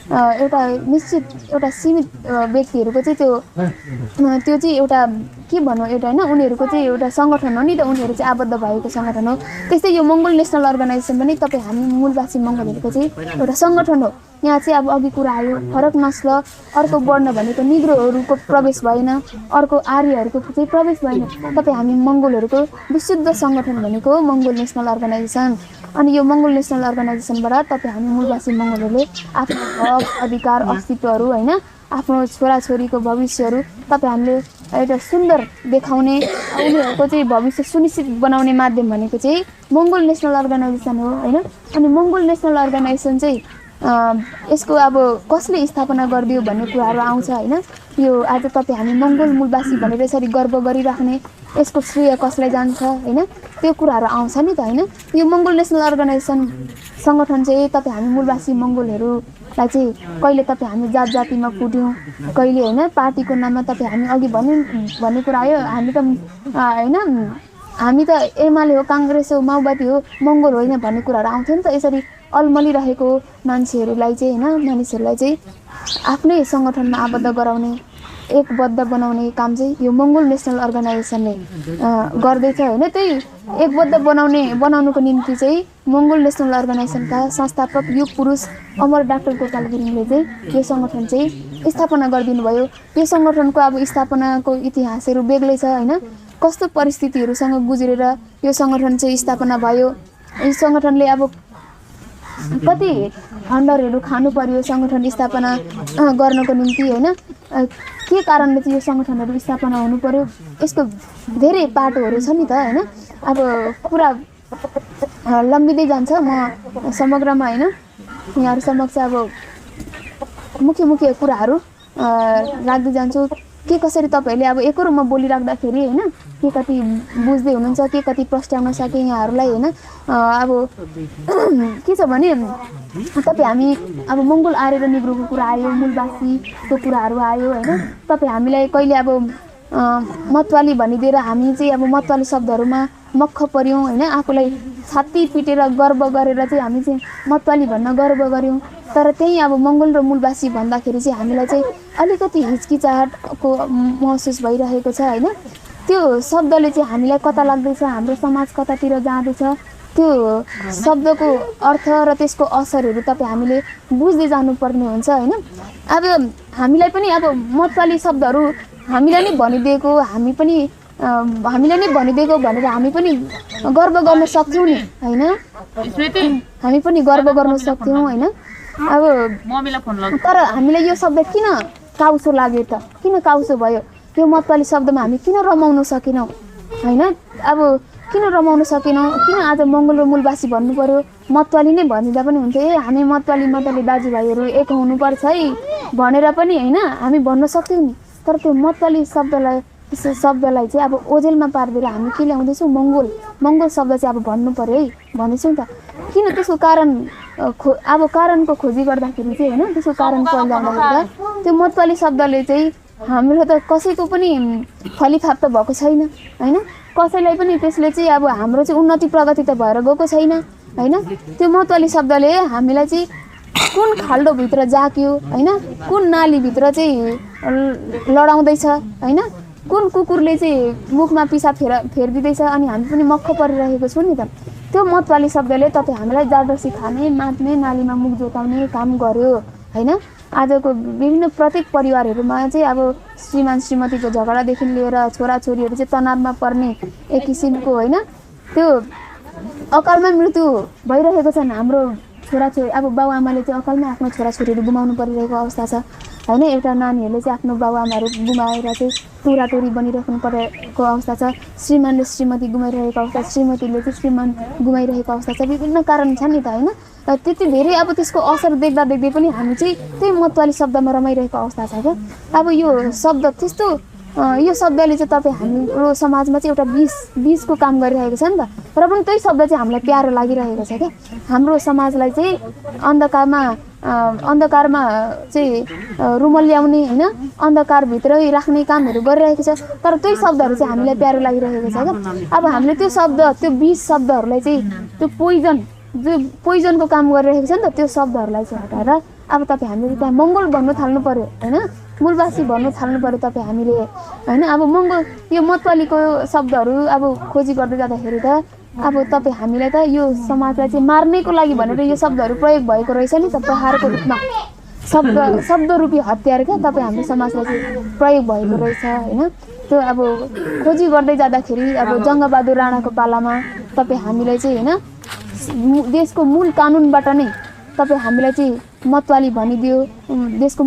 Speaker 1: एउटा निश्चित एउटा सीमित व्यक्तिहरूको चाहिँ त्यो चाहिँ एउटा के भनौँ एउटा होइन, उनीहरूको चाहिँ एउटा सङ्गठन हो नि त, उनीहरू चाहिँ आबद्ध भएको सङ्गठन हो। त्यस्तै यो मङ्गोल नेसनल अर्गनाइजेसन पनि तपाईँ हामी मूलवासी मङ्गोलहरूको चाहिँ एउटा सङ्गठन हो। यहाँ चाहिँ अब अघि कुरा आयो फरक नस्ल, अर्को वर्ण भनेको निग्रोहरूको प्रवेश भएन, अर्को आर्यहरूको चाहिँ प्रवेश भएन। तपाईँ हामी मङ्गोलहरूको विशुद्ध सङ्गठन भनेको मङ्गोल नेसनल अर्गनाइजेसन। अनि यो मङ्गोल नेसनल अर्गनाइजेसनबाट तपाईँ हामी मूलवासी मङ्गोलहरूले आफ्नो हक अधिकार अस्तित्वहरू होइन, आफ्नो छोराछोरीको भविष्यहरू तपाईँ हामीले एउटा सुन्दर देखाउने, उनीहरूको चाहिँ भविष्य सुनिश्चित बनाउने माध्यम भनेको चाहिँ मङ्गोल नेसनल अर्गनाइजेसन हो होइन। अनि मङ्गोल नेसनल अर्गनाइजेसन चाहिँ यसको अब कसले स्थापना गरिदियो भन्ने कुराहरू आउँछ होइन। यो आज तपाईँ हामी मङ्गोल मूलवासी भनेर यसरी गर्व गरिराख्ने यसको श्रेय कसलाई जान्छ होइन, त्यो कुराहरू आउँछ नि त होइन। यो मङ्गोल नेसनल अर्गनाइजेसन सङ्गठन चाहिँ तपाईँ हामी मूलवासी मङ्गोलहरूलाई चाहिँ कहिले तपाईँ हामी जात जातिमा कुट्यौँ, कहिले होइन पार्टीको नाममा तपाईँ हामी अघि भन्ने कुरा आयो, हामी त होइन हामी त एमाले हो, काङ्ग्रेस हो, माओवादी हो, मङ्गोल होइन भन्ने कुराहरू आउँथ्यो नि त। यसरी अल्मलिरहेको मान्छेहरूलाई चाहिँ होइन, मानिसहरूलाई चाहिँ आफ्नै सङ्गठनमा आबद्ध गराउने, एकबद्ध बनाउने काम चाहिँ यो मङ्गोल नेसनल अर्गनाइजेसनले गर्दैछ होइन। त्यही एकबद्ध बनाउनुको निम्ति चाहिँ मङ्गोल नेसनल अर्गनाइजेसनका संस्थापक युग पुरुष अमर डाक्टर गोपाल गुरुङले चाहिँ यो सङ्गठन चाहिँ स्थापना गरिदिनु भयो। यो सङ्गठनको अब स्थापनाको इतिहासहरू बेग्लै छ होइन, कस्तो परिस्थितिहरूसँग गुज्रेर यो सङ्गठन चाहिँ स्थापना भयो। यो सङ्गठनले अब कति खण्डरहरू खानु पर्यो सङ्गठन स्थापना गर्नको निम्ति होइन, के कारणले चाहिँ यो सङ्गठनहरू स्थापना हुनु पर्यो, यसको धेरै पाटोहरू छ नि त होइन। अब कुरा लम्बिँदै जान्छ, म समग्रमा होइन यहाँहरू समक्ष अब मुख्य कुराहरू राख्दै जान्छु। के कसरी तपाईँहरूले अब एक रूपमा बोलिराख्दाखेरि होइन के कति बुझ्दै हुनुहुन्छ, के कति प्रस्ट्याउन सके यहाँहरूलाई होइन। अब के छ भने तपाईँ हामी अब मङ्गोल आर्य र निग्रोको कुरा आयो, मूलवासीको कुराहरू आयो होइन। तपाईँ हामीलाई कहिले अब मतवाली भनिदिएर हामी चाहिँ अब मतवाली शब्दहरूमा मक्ख पर्यौँ होइन, आफूलाई छाती पिटेर गर्व गरेर चाहिँ हामी चाहिँ मतवाली भन्न गर्व गऱ्यौँ। तर त्यही अब मङ्गोल र मूलवासी भन्दाखेरि चाहिँ हामीलाई चाहिँ अलिकति हिचकिचाहटको महसुस भइरहेको छ होइन। त्यो शब्दले चाहिँ हामीलाई कता लाग्दैछ, हाम्रो समाज कतातिर जाँदैछ, त्यो शब्दको अर्थ र त्यसको असरहरू तपाईँ हामीले बुझ्दै जानुपर्ने हुन्छ होइन। अब हामीलाई पनि अब मतवाली शब्दहरू हामीलाई नै भनिदिएको हामीलाई नै भनिदिएको भनेर हामी पनि गर्व गर्न सक्थ्यौँ नि होइन, हामी पनि गर्व गर्न सक्थ्यौँ होइन। अब तर हामीलाई यो शब्द किन काउसो लाग्यो त, किन काउसो भयो, यो मतवाली शब्दमा हामी किन रमाउन सकेनौँ होइन। अब किन रमाउन सकेनौँ, किन आज मङ्गल र मूलवासी भन्नु पर्यो, मतवाली नै भनिदिँदा पनि हुन्थ्यो, ए हामी मतवाली दाजुभाइहरू एक हुनुपर्छ है भनेर पनि होइन हामी भन्न सक्थ्यौँ नि। तर त्यो मतवाली शब्दलाई चाहिँ अब ओझेलमा पारिदिएर हामी के ल्याउँदैछौँ, मङ्गोल शब्द चाहिँ अब भन्नु पर्यो है भन्दैछौँ त। किन त्यसको कारण अब कारणको खोजी गर्दाखेरि चाहिँ होइन, त्यसको कारण पल्झाउँदाखेरि त्यो मतवाली शब्दले चाहिँ हाम्रो त कसैको पनि फलिफाप त भएको छैन होइन, कसैलाई पनि त्यसले चाहिँ अब हाम्रो चाहिँ उन्नति प्रगति त भएर गएको छैन होइन। त्यो मतवाली शब्दले हामीलाई चाहिँ कुन खाल्डोभित्र जाक्यो होइन, कुन नालीभित्र चाहिँ लडाउँदैछ होइन, कुन कुकुरले चाहिँ मुखमा पिसाब फेरिदिँदैछ अनि हामी पनि मक्ख परिरहेको छौँ नि त। त्यो मतवाली शब्दले तपाईँ हामीलाई जाडरसी खाने, मात्ने, नालीमा मुख जोताउने काम गर्यो होइन। आजको विभिन्न प्रत्येक परिवारहरूमा चाहिँ अब श्रीमान श्रीमतीको झगडादेखि लिएर छोराछोरीहरू चाहिँ तनावमा पर्ने एक किसिमको होइन, त्यो अकालमा मृत्यु भइरहेको छन् हाम्रो छोराछोरी। अब बाउआमाले चाहिँ अकालमा आफ्नो छोराछोरीहरू गुमाउनु परिरहेको अवस्था छ होइन। एउटा नानीहरूले चाहिँ आफ्नो बाउआमाहरू गुमाएर चाहिँ टोराटोरी बनिराख्नु परेको अवस्था छ, श्रीमानले श्रीमती गुमाइरहेको अवस्था, श्रीमतीले चाहिँ श्रीमान गुमाइरहेको अवस्था छ, विभिन्न कारण छन् नि त होइन। त्यति धेरै अब त्यसको असर देख्दा पनि हामी चाहिँ त्यही मतवाली शब्दमा रमाइरहेको अवस्था छ क्या। अब यो शब्द त्यस्तो यो शब्दले चाहिँ तपाईँ हाम्रो समाजमा चाहिँ एउटा विषको काम गरिरहेको छ नि त, र पनि त्यही शब्द चाहिँ हामीलाई प्यारो लागिरहेको छ क्या। हाम्रो समाजलाई चाहिँ अन्धकारमा चाहिँ रुमल्याउने होइन, अन्धकारभित्रै राख्ने कामहरू गरिरहेको छ, तर त्यही शब्दहरू चाहिँ हामीलाई प्यारो लागिरहेको छ क्या। अब हामीले त्यो शब्द, त्यो विष शब्दहरूलाई चाहिँ त्यो पोइजनको काम गरिरहेको छ नि त, त्यो शब्दहरूलाई चाहिँ हटाएर अब तपाईँ हामीले त्यहाँ मङ्गल भन्नु थाल्नु पर्यो होइन, मूलवासी भन्नु थाल्नु पर्यो तपाईँ हामीले होइन। अब यो मतवालीको शब्दहरू अब खोजी गर्दै जाँदाखेरि त अब तपाईँ हामीलाई त यो समाजलाई चाहिँ मार्नेको लागि भनेर यो शब्दहरू प्रयोग भएको रहेछ नि त, प्रहारको रूपमा शब्दरूपी हतियार क्या तपाईँ हाम्रो समाजलाई चाहिँ प्रयोग भएको रहेछ होइन। त्यो अब खोजी गर्दै जाँदाखेरि अब जङ्गबहादुर राणाको पालामा तपाईँ हामीलाई चाहिँ होइन देशको मूल कानुनबाट नै तपाईँ हामीलाई चाहिँ मतवाली भनिदियो। देशको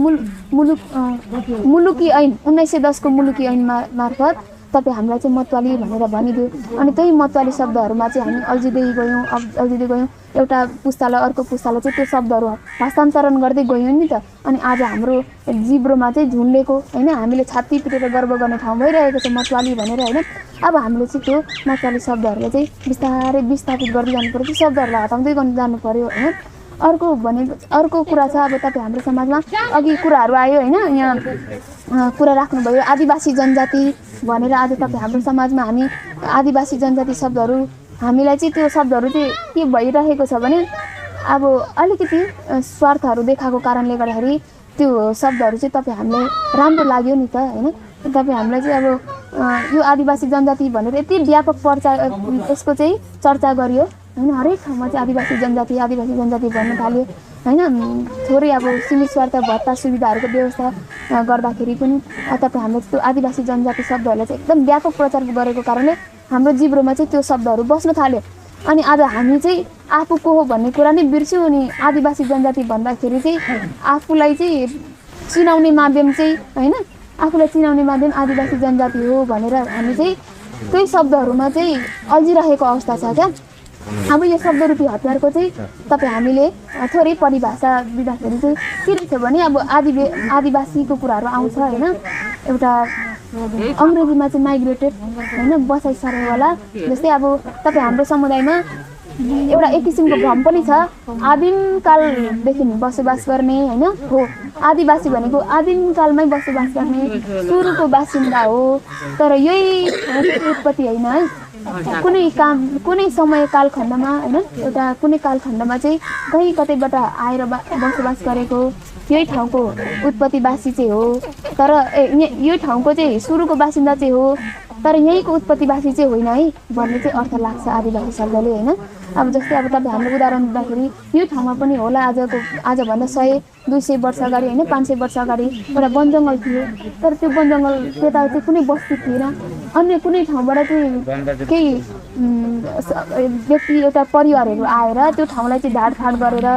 Speaker 1: मुलुकी ऐन 1910 को मुलुकी ऐन मार्फत तपाईँ हामीलाई चाहिँ मतवाली भनेर भनिदियो। अनि त्यही मतवाली शब्दहरूमा चाहिँ हामी अल्झिँदै गयौँ, एउटा पुस्तालाई अर्को पुस्तालाई चाहिँ त्यो शब्दहरू हस्तान्तरण गर्दै गयौँ नि त। अनि आज हाम्रो जिब्रोमा चाहिँ झुन्डेको होइन, हामीले छाती पिटेर गर्व गर्ने ठाउँ भइरहेको छ मतवाली भनेर होइन। अब हामीले चाहिँ त्यो मतवाली शब्दहरूलाई चाहिँ बिस्तारै विस्थापित गर्दै जानु पर्यो, त्यो शब्दहरूलाई हटाउँदै जानु पर्यो होइन। अर्को कुरा छ अब तपाईँ हाम्रो समाजमा अघि कुराहरू आयो होइन, यहाँ कुरा राख्नुभयो आदिवासी जनजाति भनेर। आज तपाईँ हाम्रो समाजमा हामी आदिवासी जनजाति शब्दहरू हामीलाई चाहिँ त्यो शब्दहरू चाहिँ के भइरहेको छ भने अब अलिकति स्वार्थहरू देखाएको कारणले गर्दाखेरि त्यो शब्दहरू चाहिँ तपाईँ हामीलाई राम्रो लाग्यो नि त होइन। तपाईँ हामीलाई चाहिँ अब यो आदिवासी जनजाति भनेर यति व्यापक यसको चाहिँ चर्चा गरियो होइन, हरेक ठाउँमा चाहिँ आदिवासी जनजाति भन्न थाल्यो होइन। थोरै अब सीमित स्वार्थ भत्ता सुविधाहरूको व्यवस्था गर्दाखेरि पनि तपाईँ हामीले त्यो आदिवासी जनजाति शब्दहरूलाई चाहिँ एकदम व्यापक प्रचार गरेको कारणले हाम्रो जिब्रोमा चाहिँ त्यो शब्दहरू बस्न थाल्यो। अनि आज हामी चाहिँ आफू को हो भन्ने कुरा नै बिर्स्यौँ। अनि आदिवासी जनजाति भन्दाखेरि चाहिँ आफूलाई चाहिँ चिनाउने माध्यम चाहिँ होइन, आफूलाई चिनाउने माध्यम आदिवासी जनजाति हो भनेर हामी चाहिँ त्यही शब्दहरूमा चाहिँ अल्झिरहेको अवस्था छ क्या। अब यो शब्दरूपी हतियारको चाहिँ तपाईँ हामीले थोरै परिभाषा दिँदाखेरि चाहिँ के रहेछ भने अब आदिवासीको कुराहरू आउँछ होइन। एउटा अङ्ग्रेजीमा चाहिँ माइग्रेटेड होइन, बसाइ सराइवाला। जस्तै अब तपाईँ हाम्रो समुदायमा एउटा एक किसिमको भ्रम पनि छ, आदिमकालदेखि बसोबास गर्ने होइन हो। आदिवासी भनेको आदिमकालमै बसोबास गर्ने सुरुको बासिन्दा हो, तर यही उत्पत्ति होइन है। कुनै समय कालखण्डमा होइन, एउटा कुनै कालखण्डमा चाहिँ कहीँ कतैबाट आएर बसोबास गरेको यही ठाउँको उत्पत्तिवासी चाहिँ हो, तर यही ठाउँको चाहिँ सुरुको बासिन्दा चाहिँ हो, तर यहीँको उत्पत्तिवासी चाहिँ होइन है भन्ने चाहिँ अर्थ लाग्छ आदिवासी शब्दले होइन। अब जस्तै अब तपाईँ हामीले उदाहरण दिँदाखेरि यो ठाउँमा पनि होला आजभन्दा 100-200 वर्ष अगाडि होइन 500 वर्ष अगाडि एउटा वन जङ्गल थियो। तर त्यो वन जङ्गल त्यता चाहिँ कुनै बस्ती थिएन। अन्य कुनै ठाउँबाट चाहिँ केही व्यक्ति एउटा परिवारहरू आएर त्यो ठाउँलाई चाहिँ ढाडफाड गरेर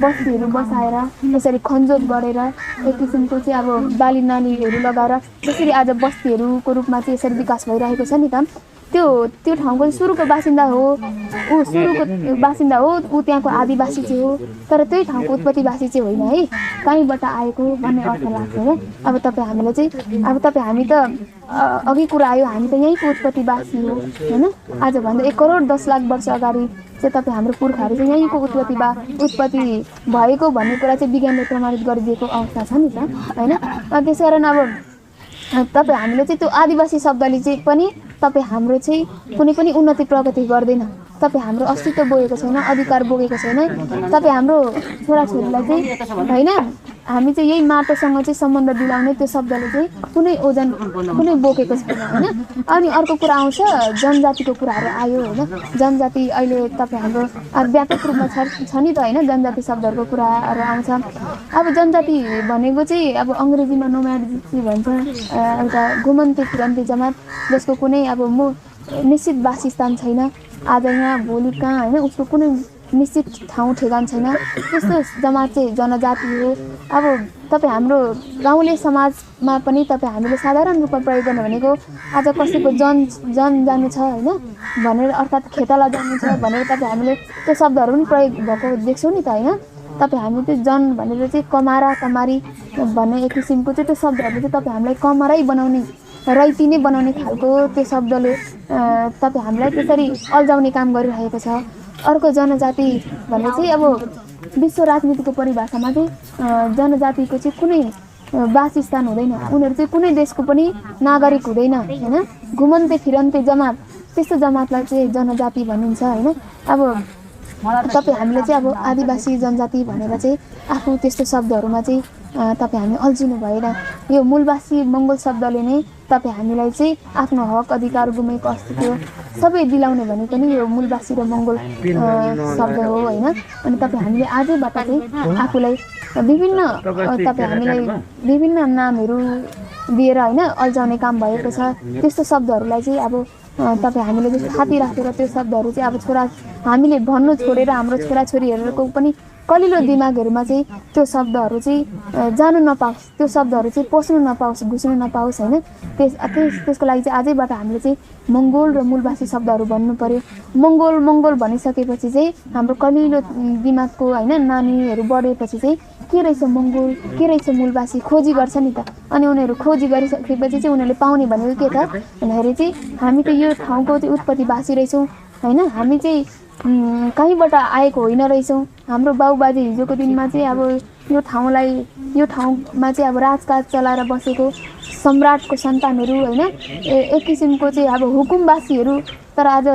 Speaker 1: बस्तीहरू बसाएर यसरी खनजोत गरेर एक किसिमको चाहिँ अब बाली नालीहरू लगाएर जसरी आज बस्तीहरूको रूपमा चाहिँ यसरी विकास भइरहेको छ नि त। त्यो ठाउँको सुरुको बासिन्दा हो, ऊ त्यहाँको आदिवासी चाहिँ हो। तर त्यही ठाउँको उत्पत्तिवासी चाहिँ होइन है, कहीँबाट आएको भन्ने अर्थ लाग्छ होइन। अब हामी त अघि कुरा आयो, हामी त यहीँको उत्पत्तिवासी हो होइन। आजभन्दा 1 करोड 10 लाख वर्ष अगाडि चाहिँ तपाईँ हाम्रो पुर्खाहरू चाहिँ यहीँको उत्पत्ति भएको भन्ने कुरा चाहिँ विज्ञानले प्रमाणित गरिदिएको अवस्था छ नि त होइन। त्यसकारण अब तपाईँ हामीले चाहिँ त्यो आदिवासी शब्दले चाहिँ पनि तपाईँ हाम्रो चाहिँ कुनै पनि उन्नति प्रगति गर्दैन। तपाईँ हाम्रो अस्तित्व बोकेको छैन, अधिकार बोकेको छैन। तपाईँ हाम्रो छोराछोरीलाई चाहिँ होइन, हामी चाहिँ यही माटोसँग चाहिँ सम्बन्ध दिलाउने त्यो शब्दले चाहिँ कुनै बोकेको छैन होइन। अनि अर्को कुरा आउँछ जनजातिको कुराहरू आयो होइन। जनजाति अहिले तपाईँ हाम्रो व्यापक रूपमा छ नि त होइन। जनजाति शब्दहरूको कुराहरू आउँछ। अब जनजाति भनेको चाहिँ अब अङ्ग्रेजीमा नोम्याडिक भन्छ, एउटा घुमन्ते फिरन्ते जमात जसको कुनै अब निश्चित वासस्थान छैन। आज यहाँ भोलि कहाँ होइन, उसको कुनै निश्चित ठाउँ ठेगान छैन। त्यस्तो जमात चाहिँ जनजाति हो। अब तपाईँ हाम्रो गाउँले समाजमा पनि तपाईँ हामीले साधारण रूपमा प्रयोग गर्ने भनेको आज कसैको जन जानु छ होइन भनेर, अर्थात् खेताला जानु छ भनेर तपाईँ हामीले त्यो शब्दहरू पनि प्रयोग भएको देख्छौँ नि त होइन। तपाईँ हामी त्यो जन भनेर चाहिँ कमारा कमारी भन्ने एक किसिमको चाहिँ त्यो शब्दहरू चाहिँ तपाईँ हामीलाई कमरै बनाउने रैती नै बनाउने खालको त्यो शब्दले तपाईँ हामीलाई त्यसरी अल्झाउने काम गरिरहेको छ। अर्को जनजाति भन्ने चाहिँ अब विश्व राजनीतिको परिभाषामा चाहिँ जनजातिको चाहिँ कुनै वासस्थान हुँदैन। उनीहरू चाहिँ कुनै देशको पनि नागरिक हुँदैन होइन। घुमन्ते फिरन्ते जमात, त्यस्तो जमातलाई चाहिँ जनजाति भनिन्छ होइन। अब तपाईँ हामीले चाहिँ अब आदिवासी जनजाति भनेर चाहिँ आफ्नो त्यस्तो शब्दहरूमा चाहिँ तपाईँ हामी अल्झिनु भएन। यो मूलवासी मङ्गोल शब्दले नै तपाईँ हामीलाई चाहिँ आफ्नो हक अधिकार गुमेको अस्तित्व सबै दिलाउने भनेको नि यो मूलवासी र मङ्गोल शब्द हो होइन। अनि तपाईँ हामीले आजैबाट चाहिँ आफूलाई विभिन्न नामहरू दिएर होइन अल्झाउने काम भएको छ। त्यस्तो शब्दहरूलाई चाहिँ अब तपाईँ हामीले जस्तो थाती राखेर त्यो शब्दहरू चाहिँ अब हामीले भन्नु छोडेर हाम्रो छोराछोरीहरूको पनि कलिलो दिमागहरूमा चाहिँ त्यो शब्दहरू चाहिँ जानु नपाओस्, त्यो शब्दहरू चाहिँ पस्नु नपाओस्, घुस्नु नपाओस् होइन। त्यसको लागि चाहिँ आजैबाट हामीले चाहिँ मङ्गोल र मूलवासी शब्दहरू भन्नु पर्यो। मङ्गोल भनिसकेपछि चाहिँ हाम्रो कलिलो दिमागको होइन नानीहरू बढेपछि चाहिँ के रहेछ मङ्गोल, के रहेछ मूलवासी खोजी गर्छ नि त। अनि उनीहरू खोजी गरिसकेपछि चाहिँ उनीहरूले पाउने भनेको के त भन्दाखेरि चाहिँ हामी त यो ठाउँको चाहिँ उत्पत्तिवासी रहेछौँ होइन। हामी चाहिँ कहीँबाट आएको होइन रहेछौँ। हाम्रो बाबुबाजे हिजोको दिनमा चाहिँ अब यो ठाउँमा चाहिँ अब राजकाज चलाएर बसेको सम्राटको सन्तानहरू होइन, एक किसिमको चाहिँ अब हुकुमवासीहरू। तर आज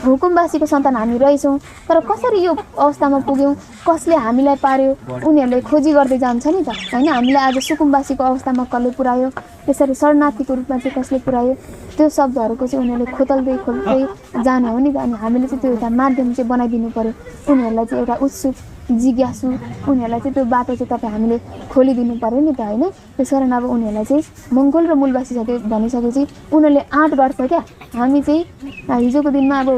Speaker 1: हुकुमवासीको सन्तान हामी रहेछौँ। तर कसरी यो अवस्थामा पुग्यौँ, कसले हामीलाई पार्यो, उनीहरूले खोजी गर्दै जान्छ नि त होइन। हामीलाई आज सुकुम्बासीको अवस्थामा कसले पुर्यायो, त्यसरी शरणार्थीको रूपमा चाहिँ कसले पुर्यायो, त्यो शब्दहरूको चाहिँ उनीहरूले खोज्दै जाने हो नि त। अनि हामीले चाहिँ त्यो एउटा माध्यम चाहिँ बनाइदिनु पर्यो उनीहरूलाई चाहिँ, एउटा उत्सुक जिज्ञासु उनीहरूलाई चाहिँ त्यो बाटो चाहिँ तपाईँ हामीले खोलिदिनु पर्यो नि त होइन। त्यस कारण अब उनीहरूलाई चाहिँ मङ्गोल र मूलवासी भनिसकेपछि उनीहरूले आँट गर्छ क्या। हामी चाहिँ हिजोको दिनमा अब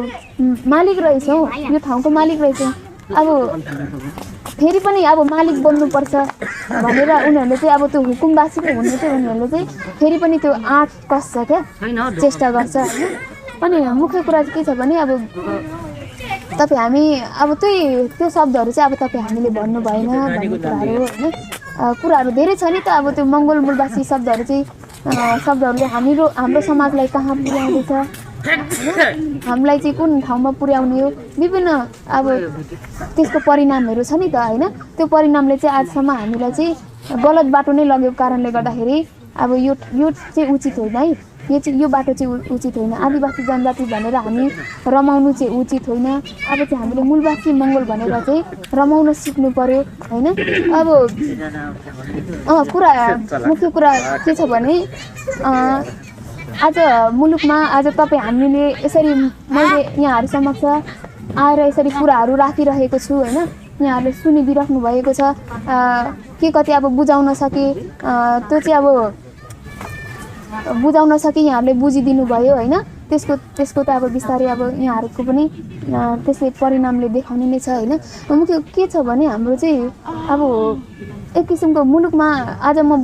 Speaker 1: मालिक रहेछौँ, यो ठाउँको मालिक रहेछौँ, अब फेरि पनि अब मालिक बन्नुपर्छ भनेर उनीहरूले चाहिँ अब त्यो हुकुमवासीको हुने चाहिँ उनीहरूले चाहिँ फेरि पनि त्यो आँट कस्छ क्या, चेष्टा गर्छ होइन। अनि मुख्य कुरा चाहिँ के छ भने अब तपाईँ हामी अब त्यो शब्दहरू चाहिँ अब तपाईँ हामीले भन्नु भएन भन्ने कुराहरू धेरै छ नि त। अब त्यो मङ्गोल मूलवासी शब्दहरूले हाम्रो समाजलाई कहाँ पुर्याउँदैछ, हामीलाई चाहिँ कुन ठाउँमा पुर्याउने हो, विभिन्न अब त्यसको परिणामहरू छ नि त होइन। त्यो परिणामले चाहिँ आजसम्म हामीलाई चाहिँ गलत बाटो नै लगेको कारणले गर्दाखेरि अब यो चाहिँ उचित होइन है। यो बाटो चाहिँ उचित होइन। आदिवासी जनजाति भनेर हामी रमाउनु चाहिँ उचित होइन। अब चाहिँ हामीले मूलवासी मङ्गोल भनेर चाहिँ रमाउन सिक्नु पर्यो होइन। अब मुख्य कुरा के छ भने आज मुलुकमा आज तपाईँ हामीले यसरी मैले यहाँहरू समक्ष आएर यसरी कुराहरू राखिरहेको छु होइन। यहाँहरूले सुनिदिइराख्नु भएको छ। के कति अब बुझाउन सके त्यो चाहिँ अब बुझाउन सके यहाँहरूले बुझिदिनु भयो होइन। त्यसको त अब बिस्तारै अब यहाँहरूको पनि त्यसले परिणामले देखाउने नै छ होइन। मुख्य के छ भने हाम्रो चाहिँ अब एक किसिमको मुलुकमा आज म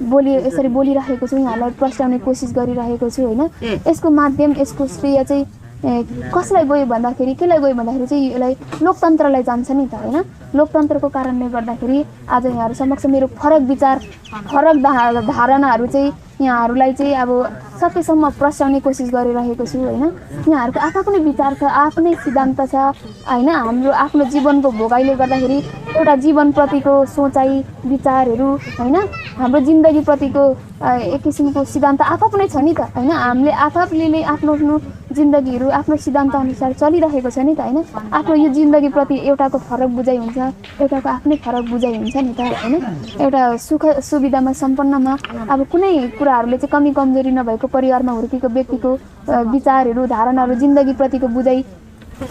Speaker 1: यसरी बोलिराखेको छु, यहाँलाई प्रस्ट्याउने कोसिस गरिरहेको छु होइन। यसको माध्यम यसको श्रेय चाहिँ कसलाई गयो भन्दाखेरि केलाई गयो भन्दाखेरि चाहिँ यसलाई लोकतन्त्रलाई जान्छ नि त होइन। लोकतन्त्रको कारणले गर्दाखेरि आज यहाँहरू समक्ष मेरो फरक विचार फरक धारणाहरू चाहिँ यहाँहरूलाई चाहिँ अब सकेसम्म प्रस्ट्याउने कोसिस गरिरहेको छु होइन। यहाँहरूको आफ्नै विचार छ, आफ्नै सिद्धान्त छ होइन। हाम्रो आफ्नो जीवनको भोगाइले गर्दाखेरि एउटा जीवनप्रतिको सोचाइ विचारहरू होइन, हाम्रो जिन्दगीप्रतिको एक किसिमको सिद्धान्त आफ्नै छ नि त होइन। हामीले आफूले आफ्नो जिन्दगीहरू आफ्नो सिद्धान्त अनुसार चलिरहेको छ नि त होइन। आफ्नो यो जिन्दगीप्रति एउटाको फरक बुझाइ हुन्छ, एउटाको आफ्नै फरक बुझाइ हुन्छ नि त होइन। एउटा सुख सुविधामा सम्पन्नमा अब कुनै कुराहरूले चाहिँ कमी कमजोरी नभएको परिवारमा हुर्केको व्यक्तिको विचारहरू धारणाहरू जिन्दगीप्रतिको बुझाइ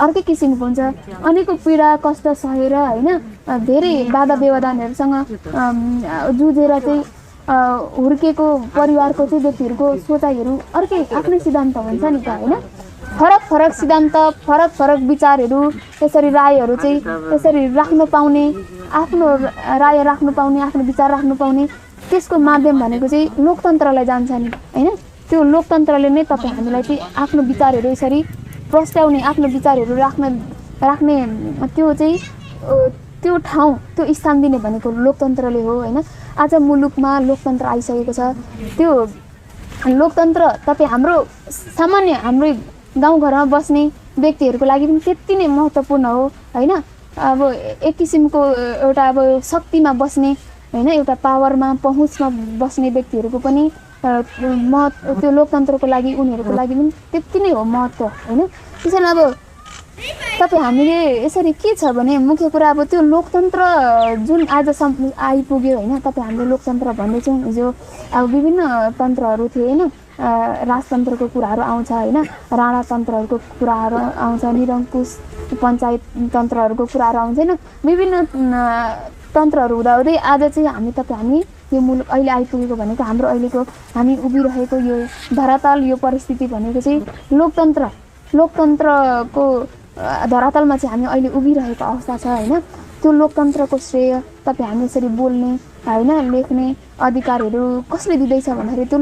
Speaker 1: अर्कै किसिमको हुन्छ। अनेकौँ पीडा कष्ट सहेर होइन धेरै बाधा व्यवधानहरूसँग जुझेर चाहिँ हुर्केको परिवारको चाहिँ व्यक्तिहरूको सोचाइहरू अर्कै आफ्नै सिद्धान्त हुन्छ नि त होइन। फरक सिद्धान्त फरक विचारहरू यसरी रायहरू चाहिँ यसरी राख्न पाउने, आफ्नो राय राख्नु पाउने, आफ्नो विचार राख्नु पाउने, त्यसको माध्यम भनेको चाहिँ लोकतन्त्रलाई जान्छ नि होइन। त्यो लोकतन्त्रले नै तपाईँ हामीलाई चाहिँ आफ्नो विचारहरू यसरी प्रस्ट्याउने, आफ्नो विचारहरू राख्ने त्यो ठाउँ त्यो स्थान दिने भनेको लोकतन्त्रले हो होइन। आज मुलुकमा लोकतन्त्र आइसकेको छ। त्यो लोकतन्त्र तपाईँ हाम्रो सामान्य हाम्रो गाउँघरमा बस्ने व्यक्तिहरूको लागि पनि त्यति नै महत्त्वपूर्ण हो होइन। अब एक किसिमको एउटा अब शक्तिमा बस्ने होइन, एउटा पावरमा पहुँचमा बस्ने व्यक्तिहरूको पनि त्यो लोकतन्त्रको लागि उनीहरूको लागि पनि त्यति नै हो महत्त्व होइन। त्यसैले अब तपाईँ हामीले यसरी के छ भने मुख्य कुरा अब त्यो लोकतन्त्र जुन आजसम्म आइपुग्यो होइन। तपाईँ हामीले लोकतन्त्र भन्दैछौँ, हिजो अब विभिन्न तन्त्रहरू थिए होइन। राजतन्त्रको कुराहरू आउँछ होइन, राणातन्त्रहरूको कुराहरू आउँछ, निरङ्कुश पञ्चायत तन्त्रहरूको कुराहरू आउँछ होइन। विभिन्न तन्त्रहरू हुँदाहुँदै आज चाहिँ हामी यो मुलुक अहिले आइपुगेको भनेको हाम्रो अहिलेको हामी उभिरहेको यो धरातल यो परिस्थिति भनेको चाहिँ लोकतन्त्रको धरातलमा चाहिँ हामी अहिले उभिरहेको अवस्था छ होइन। त्यो लोकतन्त्रको श्रेय तपाईँ हामी यसरी बोल्ने होइन लेख्ने अधिकारहरू कसले दिँदैछ भन्दाखेरि त्यो